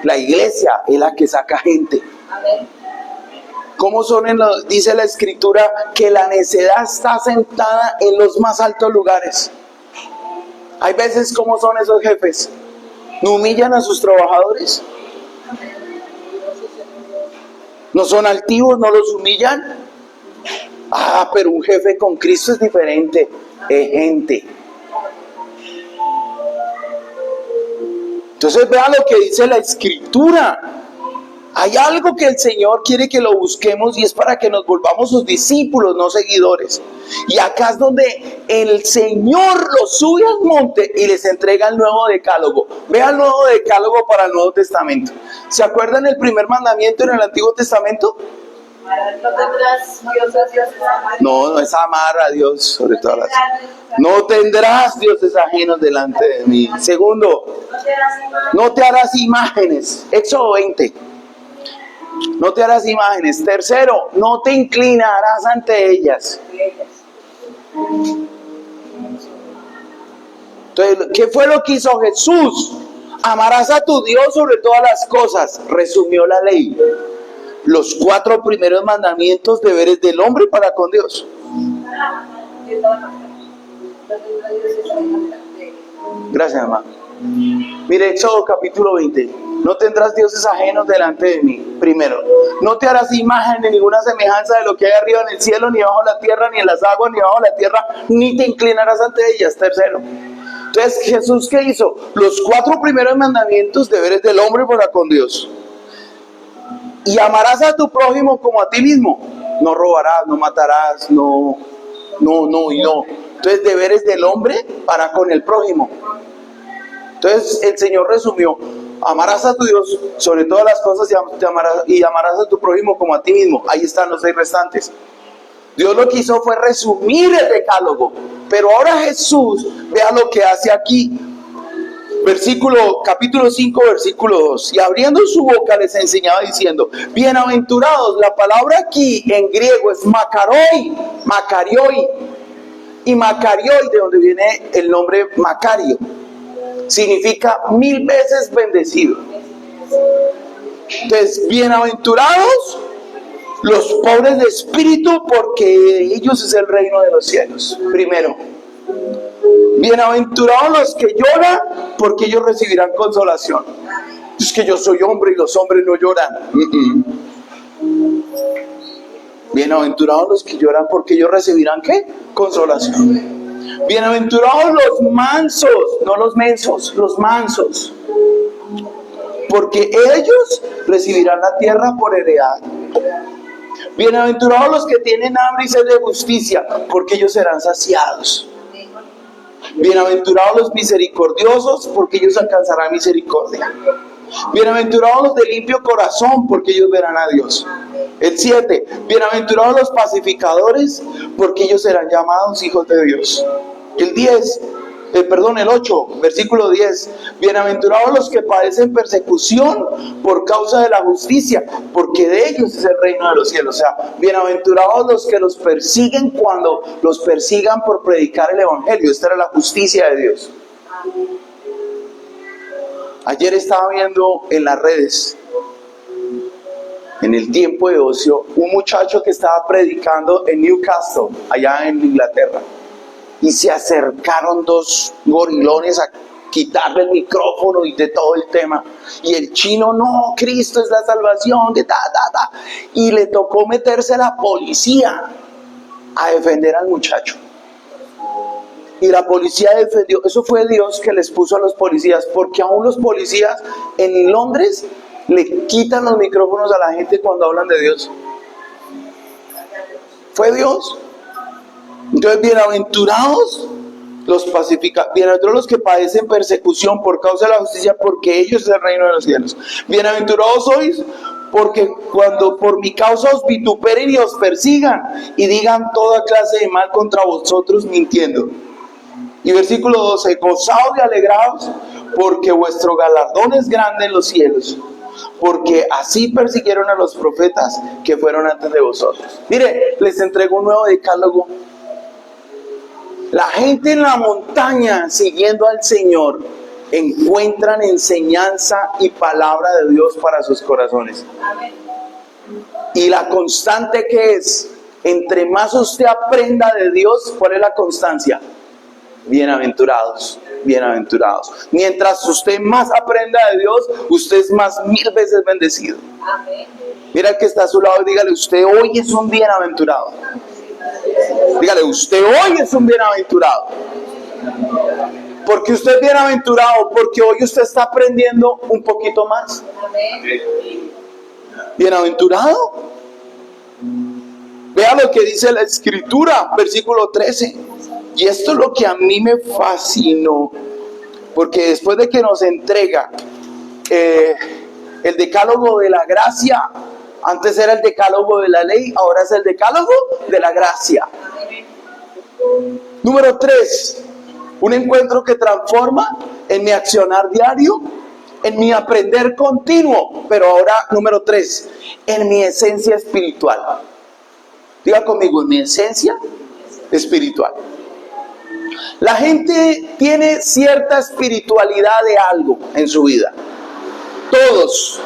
Speaker 1: La iglesia es la que saca gente. ¿Cómo son dice la Escritura que la necedad está sentada en los más altos lugares? Hay veces, ¿cómo son esos jefes? ¿No humillan a sus trabajadores? ¿No son altivos? ¿No los humillan? Ah, pero un jefe con Cristo es diferente. Es gente. Entonces vean lo que dice la Escritura. Hay algo que el Señor quiere que lo busquemos y es para que nos volvamos sus discípulos, no seguidores. Y acá es donde el Señor los sube al monte y les entrega el nuevo decálogo. Vean el nuevo decálogo para el Nuevo Testamento. ¿Se acuerdan el primer mandamiento en el Antiguo Testamento?
Speaker 2: No tendrás dioses ajenos.
Speaker 1: No es amar a Dios sobre todas las cosas. No tendrás dioses ajenos delante de mí. Segundo, no te harás imágenes. Éxodo 20. No te harás imágenes. Tercero, no te inclinarás ante ellas. Entonces, ¿qué fue lo que hizo Jesús? Amarás a tu Dios sobre todas las cosas. Resumió la ley. los 4 primeros mandamientos, deberes del hombre para con Dios. Gracias, hermano. Mire, Éxodo capítulo 20. No tendrás dioses ajenos delante de mí. Primero, no te harás imagen ni ninguna semejanza de lo que hay arriba en el cielo, ni bajo la tierra, ni en las aguas, ni bajo la tierra, ni te inclinarás ante ellas. Tercero. Entonces, ¿Jesús qué hizo? Los 4 primeros mandamientos, deberes del hombre para con Dios. Y amarás a tu prójimo como a ti mismo. No robarás, no matarás, no. Entonces, deberes del hombre para con el prójimo. Entonces, el Señor resumió: amarás a tu Dios sobre todas las cosas y amarás a tu prójimo como a ti mismo. Ahí están los 6 restantes. Dios lo que hizo fue resumir el decálogo. Pero ahora Jesús, vea lo que hace aquí. Capítulo 5, versículo 2. Y abriendo su boca les enseñaba diciendo: bienaventurados. La palabra aquí en griego es Makarioi. Y Makarioi, de donde viene el nombre Macario, significa 1000 veces bendecido. Entonces, bienaventurados los pobres de espíritu, porque de ellos es el reino de los cielos. Primero, bienaventurados los que lloran, porque ellos recibirán consolación. Es que yo soy hombre y los hombres no lloran. Bienaventurados los que lloran, porque ellos recibirán ¿qué? Consolación. Bienaventurados los mansos, no los mensos, los mansos, porque ellos recibirán la tierra por heredad. Bienaventurados los que tienen hambre y sed de justicia, porque ellos serán saciados. Bienaventurados los misericordiosos, porque ellos alcanzarán misericordia. Bienaventurados los de limpio corazón, porque ellos verán a Dios. El 7, bienaventurados los pacificadores, porque ellos serán llamados hijos de Dios. El 8, versículo 10, bienaventurados los que padecen persecución por causa de la justicia, porque de ellos es el reino de los cielos. O sea, bienaventurados los que los persiguen cuando los persigan por predicar el evangelio. Esta era la justicia de Dios. Ayer estaba viendo en las redes, en el tiempo de ocio, un muchacho que estaba predicando en Newcastle, allá en Inglaterra. Y se acercaron 2 gorilones a quitarle el micrófono y de todo el tema. Y el chino: no, Cristo es la salvación, Y le tocó meterse a la policía a defender al muchacho. Y la policía defendió. Eso fue Dios que les puso a los policías, porque aún los policías en Londres le quitan los micrófonos a la gente cuando hablan de Dios. Fue Dios. Entonces, bienaventurados los pacificadores, bienaventurados los que padecen persecución por causa de la justicia, porque ellos es el reino de los cielos. Bienaventurados sois, porque cuando por mi causa os vituperen y os persigan y digan toda clase de mal contra vosotros mintiendo. Y versículo 12, gozaos y alegraos, porque vuestro galardón es grande en los cielos, porque así persiguieron a los profetas que fueron antes de vosotros. Mire, les entrego un nuevo decálogo. La gente en la montaña, siguiendo al Señor, encuentran enseñanza y palabra de Dios para sus corazones. Y la constante que es, entre más usted aprenda de Dios, ¿cuál es la constancia? Bienaventurados, bienaventurados. Mientras usted más aprenda de Dios, usted es más 1000 veces bendecido. Mira el que está a su lado y dígale: usted hoy es un bienaventurado. Dígale: usted hoy es un bienaventurado. Porque usted es bienaventurado, porque hoy usted está aprendiendo un poquito más. Bienaventurado. Vea lo que dice la Escritura, versículo 13. Y esto es lo que a mí me fascinó, porque después de que nos entrega el decálogo de la gracia, antes era el decálogo de la ley, ahora es el decálogo de la gracia. Número 3, un encuentro que transforma en mi accionar diario, en mi aprender continuo, pero ahora número 3, en mi esencia espiritual. Diga conmigo: en mi esencia espiritual. La gente tiene cierta espiritualidad de algo en su vida. Todos.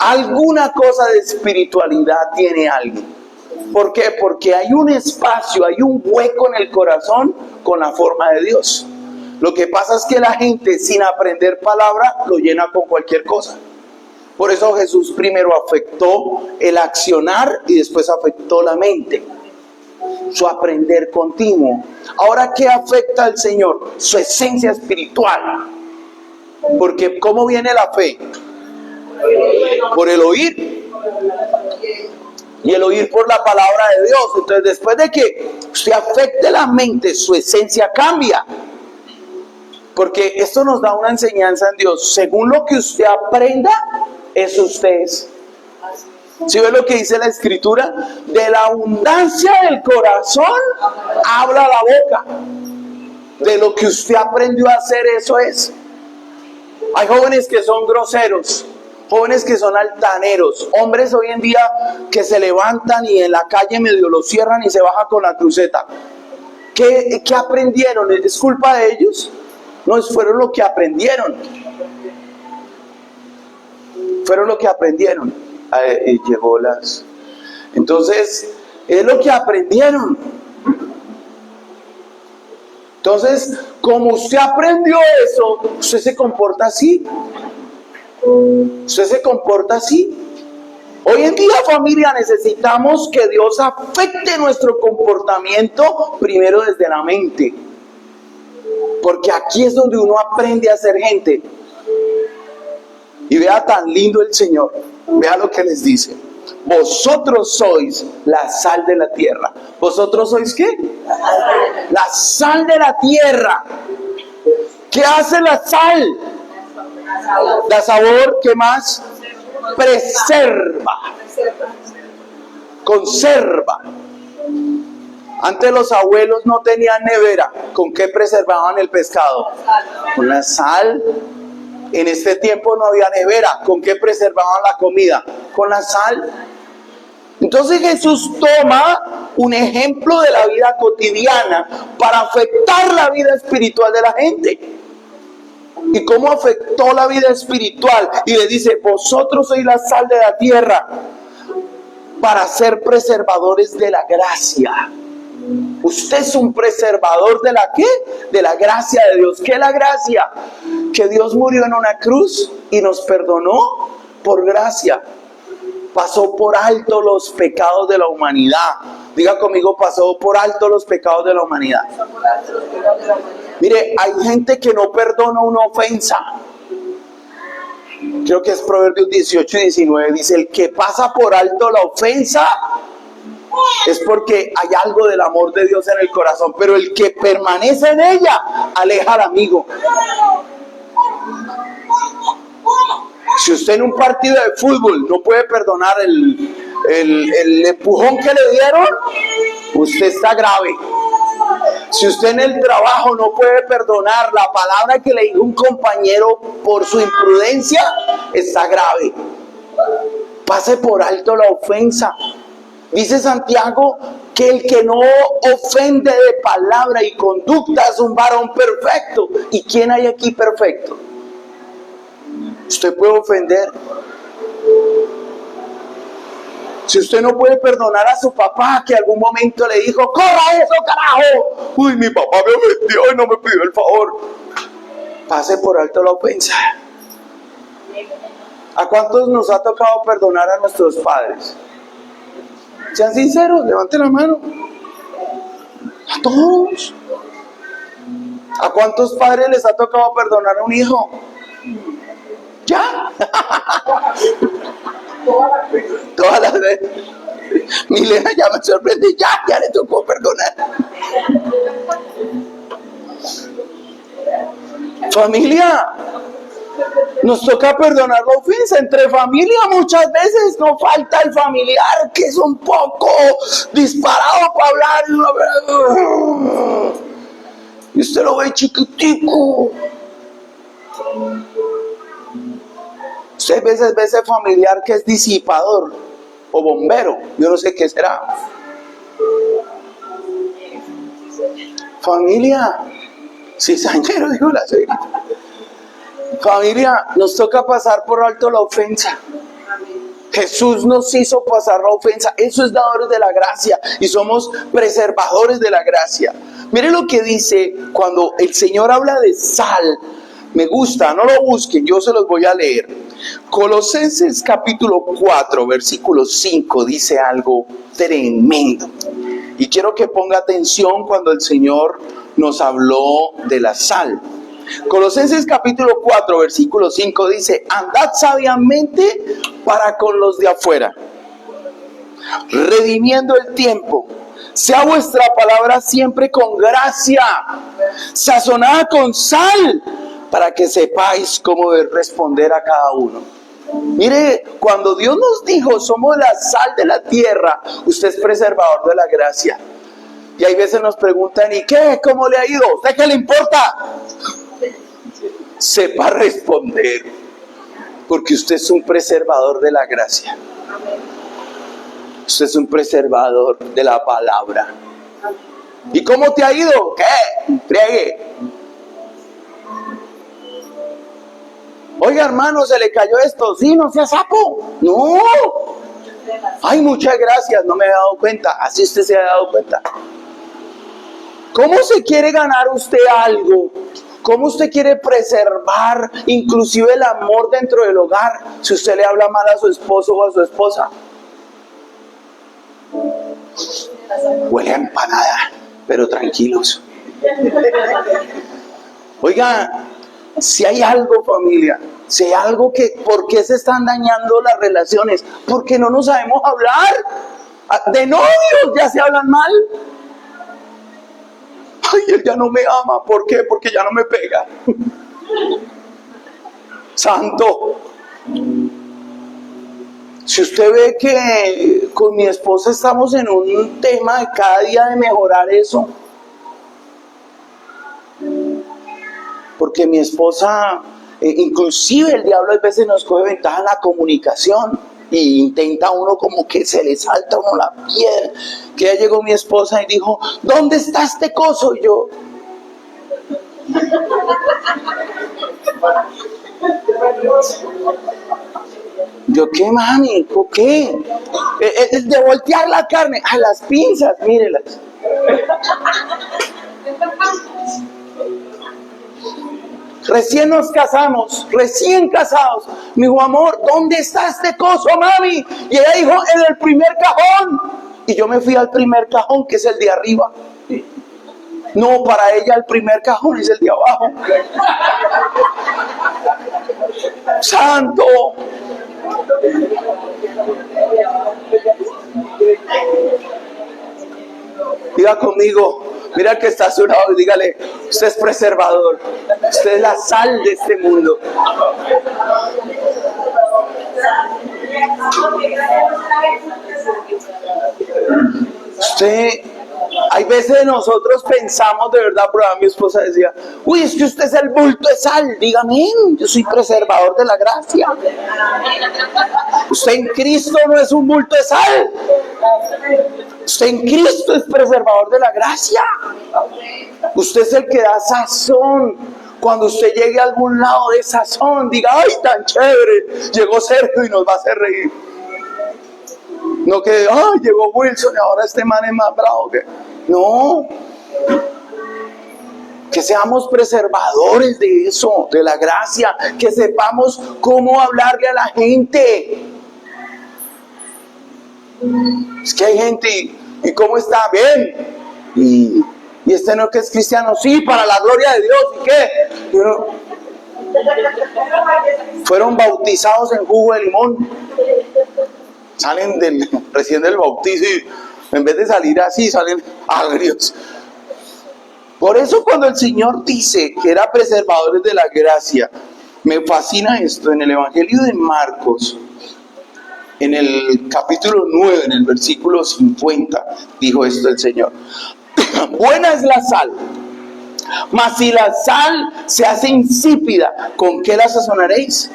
Speaker 1: Alguna cosa de espiritualidad tiene alguien. ¿Por qué? Porque hay un espacio, hay un hueco en el corazón con la forma de Dios. Lo que pasa es que la gente, sin aprender palabra, lo llena con cualquier cosa. Por eso Jesús primero afectó el accionar y después afectó la mente. Su aprender continuo. Ahora, ¿qué afecta al Señor? Su esencia espiritual. Porque ¿cómo viene la fe? Por el oír. Y el oír por la palabra de Dios. Entonces, después de que usted afecte la mente, su esencia cambia. Porque esto nos da una enseñanza en Dios. Según lo que usted aprenda, eso usted es. ¿Sí ve lo que dice la Escritura? De la abundancia del corazón habla la boca. De lo que usted aprendió a hacer, eso es. Hay jóvenes que son groseros, jóvenes que son altaneros, hombres hoy en día que se levantan y en la calle medio lo cierran y se baja con la cruceta. ¿Qué aprendieron? ¿Es culpa de ellos? No, fueron lo que aprendieron. Fueron lo que aprendieron. Llegó las... Entonces, es lo que aprendieron. Entonces, como usted aprendió eso, usted se comporta así. Usted se comporta así. Hoy en día, familia, necesitamos que Dios afecte nuestro comportamiento primero desde la mente. Porque aquí es donde uno aprende a ser gente. Y vea tan lindo el Señor. Vea lo que les dice. Vosotros sois la sal de la tierra. ¿Vosotros sois qué? La sal de la tierra. ¿Qué hace la sal? Da sabor, ¿qué más? Preserva. Conserva. Antes los abuelos no tenían nevera. ¿Con qué preservaban el pescado? Con la sal. En este tiempo no había nevera. ¿Con qué preservaban la comida? Con la sal. Entonces Jesús toma un ejemplo de la vida cotidiana para afectar la vida espiritual de la gente. ¿Y cómo afectó la vida espiritual? Y le dice, vosotros sois la sal de la tierra para ser preservadores de la gracia. Usted es un preservador de la ¿qué? De la gracia de Dios. ¿Qué es la gracia? Que Dios murió en una cruz y nos perdonó por gracia. Pasó por alto los pecados de la humanidad. Diga conmigo, pasó por alto los pecados de la humanidad. Mire, hay gente que no perdona una ofensa. Creo que es Proverbios 18 y 19. Dice, el que pasa por alto la ofensa es porque hay algo del amor de Dios en el corazón. Pero el que permanece en ella aleja al amigo. Si usted en un partido de fútbol no puede perdonar el empujón que le dieron, usted está grave. Si usted en el trabajo no puede perdonar la palabra que le dijo un compañero por su imprudencia, está grave. Pase por alto la ofensa. Dice Santiago que el que no ofende de palabra y conducta es un varón perfecto. ¿Y quién hay aquí perfecto? Usted puede ofender. Si usted no puede perdonar a su papá que algún momento le dijo, ¡corra eso, carajo! Uy, mi papá me ofendió y no me pidió el favor. Pase por alto la ofensa. ¿A cuántos nos ha tocado perdonar a nuestros padres? Sean sinceros, levanten la mano. A todos. ¿A cuántos padres les ha tocado perdonar a un hijo? ¿Ya? Todas las veces. Milena ya me sorprende. Ya le tocó perdonar. Familia, nos toca perdonar la ofensa. Entre familia muchas veces nos falta el familiar que es un poco disparado para hablar. Y usted lo ve chiquitico. Usted veces ve ese familiar que es disipador o bombero, yo no sé qué será. Familia, cizañero, dijo la señorita. Familia, nos toca pasar por alto la ofensa. Jesús nos hizo pasar la ofensa. Eso es dadores de la gracia y somos preservadores de la gracia. Mire lo que dice cuando el Señor habla de sal. Me gusta, no lo busquen, yo se los voy a leer. Colosenses capítulo 4, versículo 5 dice algo tremendo. Y quiero que ponga atención cuando el Señor nos habló de la sal. Colosenses capítulo 4, versículo 5 dice: andad sabiamente para con los de afuera, redimiendo el tiempo. Sea vuestra palabra siempre con gracia, sazonada con sal, para que sepáis cómo responder a cada uno. Mire, cuando Dios nos dijo somos la sal de la tierra, usted es preservador de la gracia. Y hay veces nos preguntan: ¿y qué? ¿Cómo le ha ido? ¿A usted qué le importa? Sepa responder, porque usted es un preservador de la gracia. Usted es un preservador de la palabra. ¿Y cómo te ha ido? ¿Qué? Friegue. Oiga, hermano, se le cayó esto. Sí, no sea sapo. No. Ay, muchas gracias, no me he dado cuenta. Así usted se ha dado cuenta. ¿Cómo se quiere ganar usted algo? ¿Cómo usted quiere preservar inclusive el amor dentro del hogar si usted le habla mal a su esposo o a su esposa? Huele a empanada, pero tranquilos. Oiga, si hay algo, familia, si hay algo que, ¿por qué se están dañando las relaciones? Porque no nos sabemos hablar. De novios ya se hablan mal. Ay, él ya no me ama. ¿Por qué? Porque ya no me pega. Santo. Si usted ve que con mi esposa estamos en un tema de cada día de mejorar eso. Porque mi esposa, inclusive el diablo a veces nos coge ventaja en la comunicación. Y intenta uno como que se le salta a uno la piel. Que ya llegó mi esposa y dijo: ¿dónde está este coso? Y yo: ¿qué, mami? ¿Por qué? El de voltear la carne. A las pinzas, mírelas. Recién nos casamos, recién casados. Me dijo: amor, ¿dónde está este coso, mami? Y ella dijo: en el primer cajón. Y yo me fui al primer cajón, que es el de arriba. No, para ella el primer cajón es el de abajo. Santo. Diga conmigo, mira que está a su lado y dígale: usted es preservador, usted es la sal de este mundo. Usted, hay veces nosotros pensamos de verdad, pero a mi esposa decía: uy, es que usted es el bulto de sal. Dígame, yo soy preservador de la gracia. Usted en Cristo no es un bulto de sal. Usted en Cristo es preservador de la gracia. Usted es el que da sazón. Cuando usted llegue a algún lado de sazón, diga: ay, tan chévere, llegó Sergio y nos va a hacer reír. No que: ay, llegó Wilson y ahora este man es más bravo que... No. Que seamos preservadores de eso, de la gracia. Que sepamos cómo hablarle a la gente. Es que hay gente, ¿y cómo está? Bien. Y este no, que es cristiano, sí, para la gloria de Dios. ¿Y qué? Y uno, fueron bautizados en jugo de limón. Salen recién del bautizo y en vez de salir así, salen agrios. Por eso cuando el Señor dice que era preservadores de la gracia, me fascina esto. En el Evangelio de Marcos, en el capítulo 9, en el versículo 50, dijo esto el Señor: buena es la sal, mas si la sal se hace insípida, ¿con qué la sazonaréis?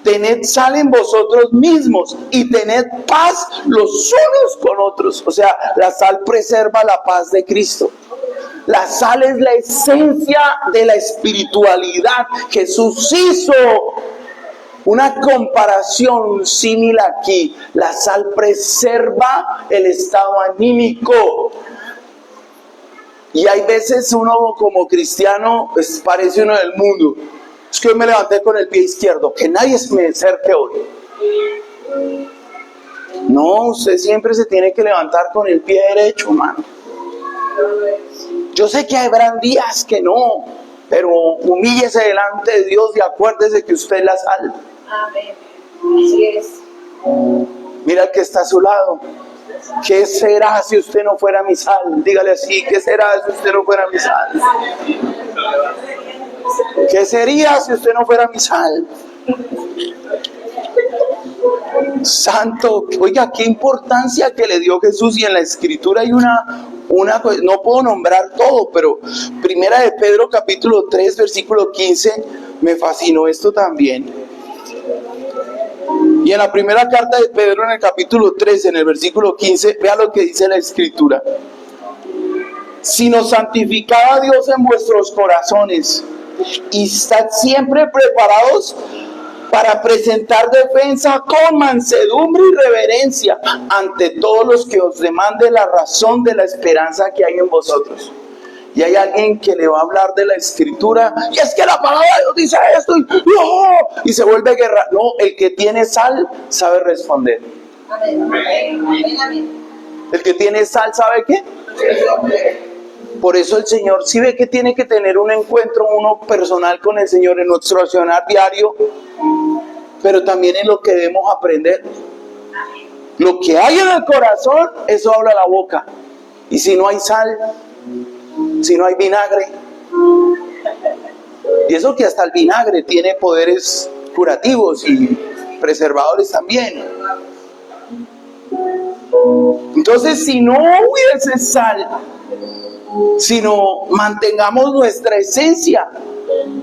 Speaker 1: Tened sal en vosotros mismos y tened paz los unos con otros. O sea, la sal preserva la paz de Cristo. La sal es la esencia de la espiritualidad. Jesús hizo Una comparación, un símil aquí. La sal preserva el estado anímico. Y hay veces uno como cristiano pues, parece uno del mundo. Es que hoy me levanté con el pie izquierdo, que nadie se me acerque hoy. No, usted siempre se tiene que levantar con el pie derecho, hermano. Yo sé que habrán días que no, pero humíllese delante de Dios y acuérdese que usted es la sal.
Speaker 2: Amén. Así es.
Speaker 1: Mira el que está a su lado. ¿Qué será si usted no fuera mi sal? Dígale así, ¿qué será si usted no fuera mi sal? ¿Qué sería si usted no fuera mi sal? Santo, oiga, qué importancia que le dio Jesús. Y en la escritura hay una no puedo nombrar todo, pero primera de Pedro capítulo 3 versículo 15, me fascinó esto también. Y en la primera carta de Pedro, en el capítulo 3, en el versículo 15, vea lo que dice la escritura. Sino santificad a Dios en vuestros corazones y estad siempre preparados para presentar defensa con mansedumbre y reverencia ante todos los que os demande la razón de la esperanza que hay en vosotros. Y hay alguien que le va a hablar de la escritura, y es que la palabra de Dios dice esto, y se vuelve guerra. No, el que tiene sal sabe responder. El que tiene sal sabe qué. Por eso el Señor, si ve que tiene que tener un encuentro uno personal con el Señor en nuestro accionar diario, pero también en lo que debemos aprender. Lo que hay en el corazón, eso habla la boca. Y si no hay sal, si no hay vinagre, y eso que hasta el vinagre tiene poderes curativos y preservadores también. Entonces, si no hubiese sal, si no mantengamos nuestra esencia,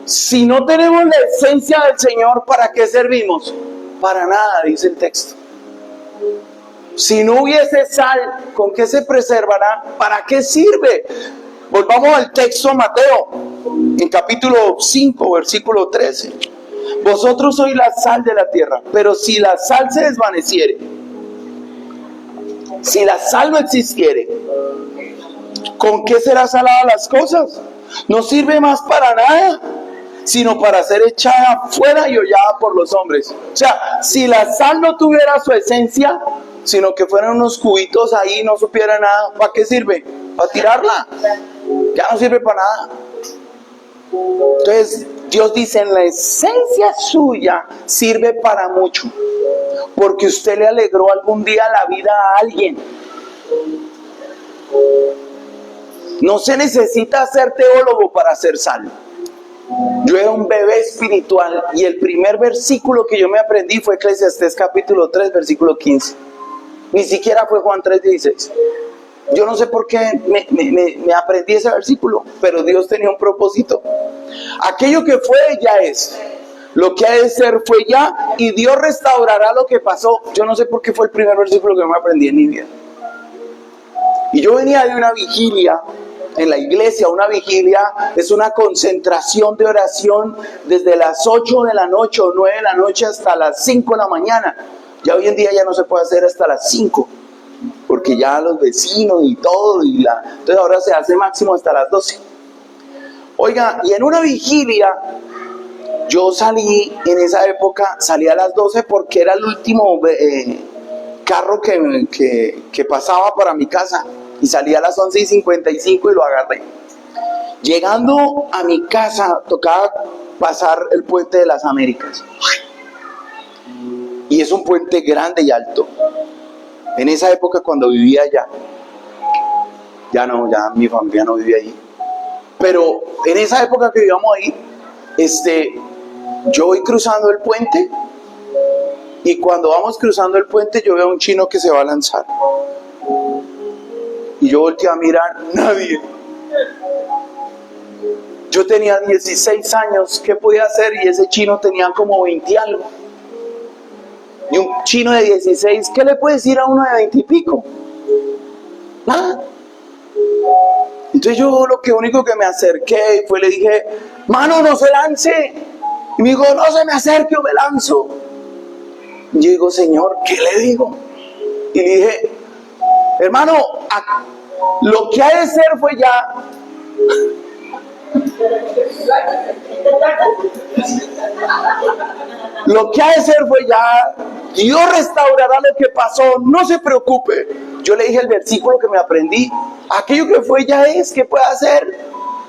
Speaker 1: si no tenemos la esencia del Señor, ¿para qué servimos? Para nada, dice el texto. Si no hubiese sal, ¿con qué se preservará? ¿Para qué sirve? Volvamos al texto Mateo, en capítulo 5, versículo 13. Vosotros sois la sal de la tierra, pero si la sal se desvaneciere, si la sal no existiere, ¿con qué será salada las cosas? No sirve más para nada, sino para ser echada fuera y hollada por los hombres. O sea, si la sal no tuviera su esencia, sino que fueran unos cubitos ahí, no supiera nada, ¿para qué sirve? ¿Para tirarla? Ya no sirve para nada. Entonces, Dios dice, en la esencia suya sirve para mucho, porque usted le alegró algún día la vida a alguien. No se necesita ser teólogo para ser sal. Yo era un bebé espiritual y el primer versículo que yo me aprendí fue Eclesiastés capítulo 3 versículo 15. Ni siquiera fue Juan 3:16. Yo no sé por qué me aprendí ese versículo, pero Dios tenía un propósito. Aquello que fue ya es, lo que ha de ser fue ya, y Dios restaurará lo que pasó. Yo no sé por qué fue el primer versículo que me aprendí en mi vida. Y yo venía de una vigilia en la iglesia. Una vigilia es una concentración de oración desde las 8 de la noche o 9 de la noche hasta las 5 de la mañana. Ya hoy en día ya no se puede hacer hasta las 5, porque ya los vecinos y todo, entonces ahora se hace máximo hasta las 12. Oiga, y en una vigilia, yo salí, en esa época, salí a las 12 porque era el último carro que pasaba para mi casa, y salí a las 11:55 y lo agarré. Llegando a mi casa, tocaba pasar el puente de las Américas, y es un puente grande y alto. En esa época, cuando vivía allá, ya mi familia no vivía ahí, pero en esa época que vivíamos ahí, yo voy cruzando el puente, y cuando vamos cruzando el puente yo veo a un chino que se va a lanzar, y yo volteé a mirar, nadie. Yo tenía 16 años, ¿qué podía hacer? Y ese chino tenía como 20 y algo. Y un chino de 16, ¿qué le puede decir a uno de 20 y pico? Nada. Entonces yo lo único que me acerqué fue, le dije, mano, no se lance. Y me dijo, no se me acerque o me lanzo. Y yo digo, Señor, ¿qué le digo? Y le dije, hermano, lo que ha de ser fue ya. Lo que ha de ser fue ya. Dios restaurará lo que pasó, no se preocupe. Yo le dije el versículo que me aprendí. Aquello que fue ya es, ¿qué puede hacer?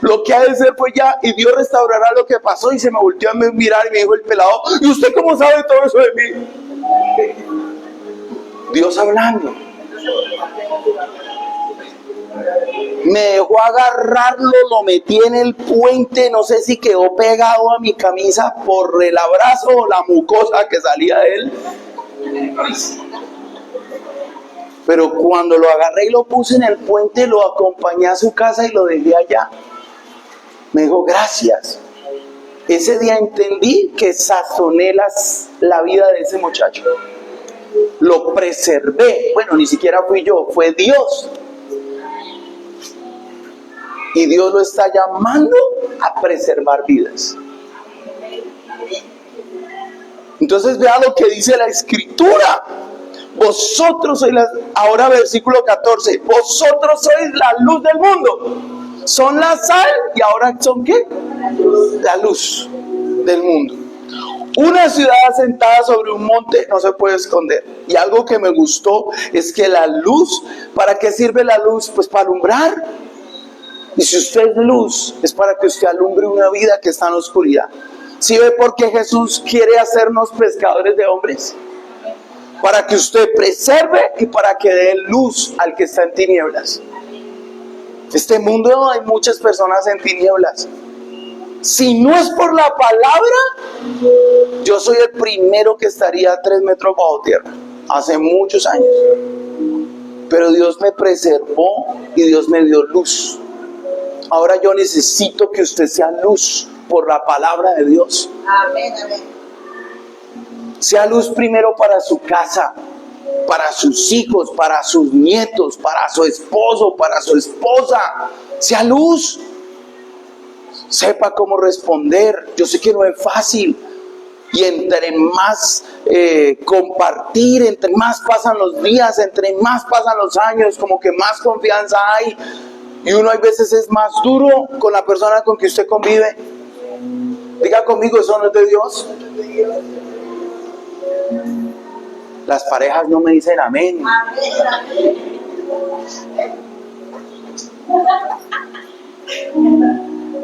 Speaker 1: Lo que ha de ser fue ya, y Dios restaurará lo que pasó. Y se me volteó a mirar y me dijo el pelado, ¿y usted cómo sabe todo eso de mí? Dios hablando. Me dejó agarrarlo, lo metí en el puente, no sé si quedó pegado a mi camisa por el abrazo o la mucosa que salía de él. Pero cuando lo agarré y lo puse en el puente, lo acompañé a su casa y lo dejé allá. Me dijo, gracias. Ese día entendí que sazoné la vida de ese muchacho. Lo preservé. Bueno, ni siquiera fui yo, fue Dios. Y Dios lo está llamando a preservar vidas. Entonces vea lo que dice la Escritura. Vosotros sois ahora versículo 14. Vosotros sois la luz del mundo. Son la sal y ahora ¿son qué? La luz del mundo. Una ciudad asentada sobre un monte no se puede esconder. Y algo que me gustó es que la luz, ¿para qué sirve la luz? Pues para alumbrar. Y si usted es luz, es para que usted alumbre una vida que está en oscuridad. ¿Sí ve por qué Jesús quiere hacernos pescadores de hombres? Para que usted preserve y para que dé luz al que está en tinieblas. Este mundo hay muchas personas en tinieblas. Si no es por la palabra, yo soy el primero que estaría a 3 metros bajo tierra. Hace muchos años. Pero Dios me preservó y Dios me dio luz. Ahora yo necesito que usted sea luz por la palabra de Dios.
Speaker 2: Amén, amén.
Speaker 1: Sea luz primero para su casa, para sus hijos, para sus nietos, para su esposo, para su esposa. Sea luz. Sepa cómo responder. Yo sé que no es fácil. Y entre más compartir, entre más pasan los días, entre más pasan los años, como que más confianza hay. Y uno hay veces es más duro con la persona con que usted convive. Diga conmigo, ¿eso no es de Dios? Las parejas no me dicen amén.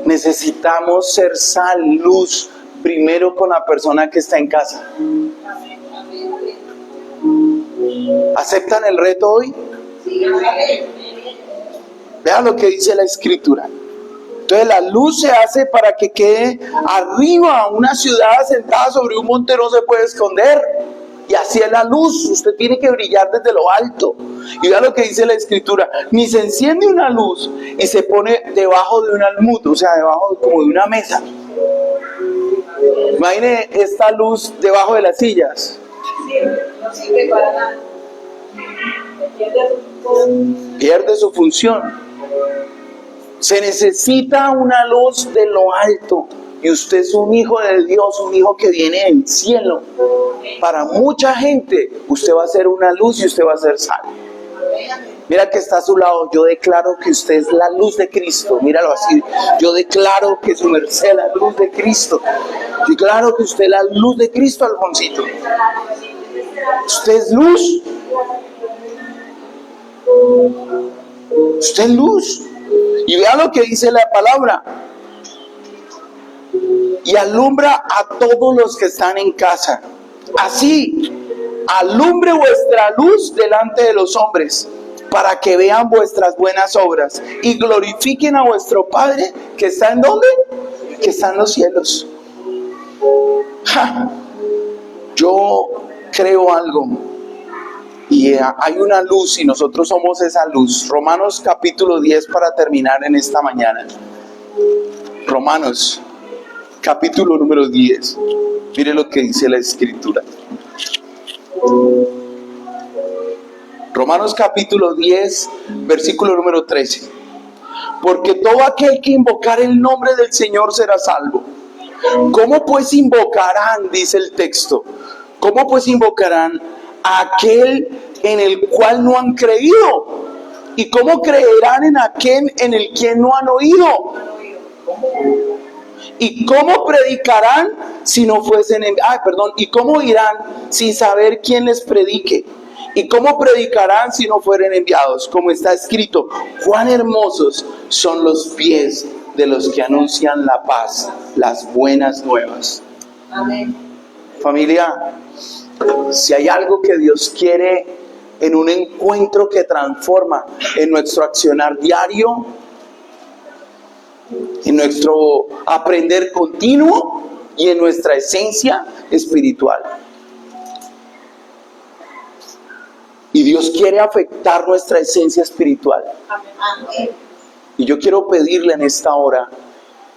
Speaker 1: Necesitamos ser sal, luz, primero con la persona que está en casa. ¿Aceptan el reto hoy? Vean lo que dice la Escritura. Entonces la luz se hace para que quede arriba. Una ciudad asentada sobre un monte no se puede esconder. Y así es la luz. Usted tiene que brillar desde lo alto. Y vean lo que dice la Escritura. Ni se enciende una luz y se pone debajo de un almud, o sea, debajo como de una mesa. Imagine esta luz debajo de las sillas.
Speaker 2: No sirve para nada.
Speaker 1: Pierde su función. Se necesita una luz de lo alto. Y usted es un hijo de Dios, un hijo que viene del cielo. Para mucha gente, usted va a ser una luz y usted va a ser sal. Mira que está a su lado. Yo declaro que usted es la luz de Cristo. Míralo así. Yo declaro que su merced es la luz de Cristo. Yo declaro que usted es la luz de Cristo, Alfonsito. Usted es luz. Usted es luz. Y vea lo que dice la palabra. Y alumbra a todos los que están en casa. Así, alumbre vuestra luz delante de los hombres, para que vean vuestras buenas obras y glorifiquen a vuestro Padre que está en ¿dónde? Que está en los cielos. Yo creo algo. Y hay una luz y nosotros somos esa luz. Romanos capítulo 10 para terminar en esta mañana. Romanos capítulo número 10. Mire lo que dice la Escritura. Romanos capítulo 10, versículo número 13. Porque todo aquel que invocar el nombre del Señor será salvo. ¿Cómo pues invocarán, dice el texto, cómo pues invocarán a aquel en el cual no han creído? ¿Y cómo creerán en aquel en el que no han oído? ¿Y cómo predicarán si no fuesen ¿Y cómo irán sin saber quién les predique? ¿Y cómo predicarán si no fueren enviados? Como está escrito, cuán hermosos son los pies de los que anuncian la paz, las buenas nuevas.
Speaker 2: Amén.
Speaker 1: Familia, si hay algo que Dios quiere en un encuentro que transforma en nuestro accionar diario, en nuestro aprender continuo y en nuestra esencia espiritual. Y Dios quiere afectar nuestra esencia espiritual.
Speaker 2: Amén.
Speaker 1: Y yo quiero pedirle en esta hora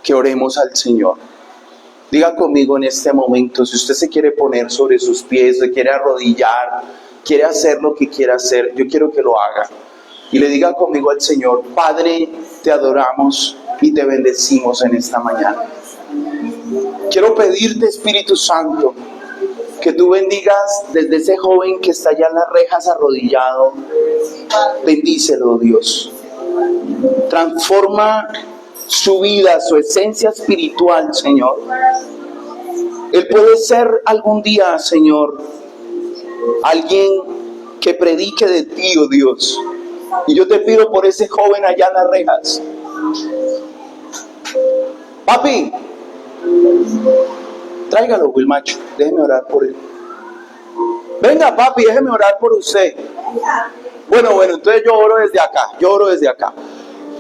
Speaker 1: que oremos al Señor. Diga conmigo en este momento, si usted se quiere poner sobre sus pies, se quiere arrodillar, quiere hacer lo que quiera hacer, yo quiero que lo haga. Y le diga conmigo al Señor, Padre, te adoramos y te bendecimos en esta mañana. Quiero pedirte, Espíritu Santo, que tú bendigas desde ese joven que está allá en las rejas arrodillado. Bendícelo, Dios. Transforma su vida, su esencia espiritual, Señor. Él puede ser algún día, Señor, alguien que predique de ti, oh Dios. Y yo te pido por ese joven allá en las rejas. Papi, tráigalo, Wilmacho, déjeme orar por él. Venga, papi, déjeme orar por usted. Bueno, entonces yo oro desde acá.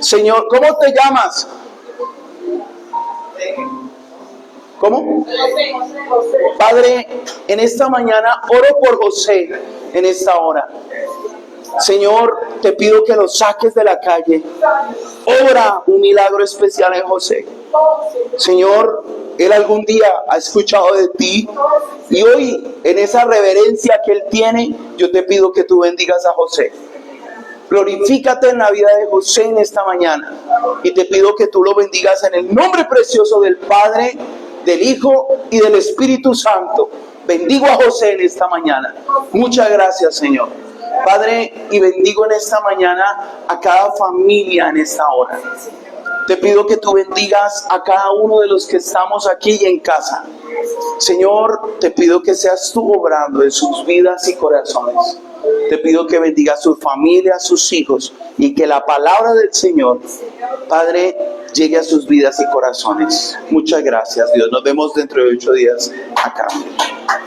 Speaker 1: Señor, ¿cómo te llamas? ¿Cómo? Padre, en esta mañana oro por José en esta hora. Señor, te pido que lo saques de la calle. Obra un milagro especial en José. Señor, él algún día ha escuchado de ti y hoy en esa reverencia que él tiene, yo te pido que tú bendigas a José. Glorifícate en la vida de José en esta mañana y te pido que tú lo bendigas en el nombre precioso del Padre, del Hijo y del Espíritu Santo. Bendigo a José en esta mañana. Muchas gracias, Señor. Padre, y bendigo en esta mañana a cada familia en esta hora. Te pido que tú bendigas a cada uno de los que estamos aquí y en casa. Señor, te pido que seas tú obrando en sus vidas y corazones. Te pido que bendiga a sus familias, a sus hijos, y que la palabra del Señor, Padre, llegue a sus vidas y corazones. Muchas gracias, Dios. Nos vemos dentro de 8 días acá.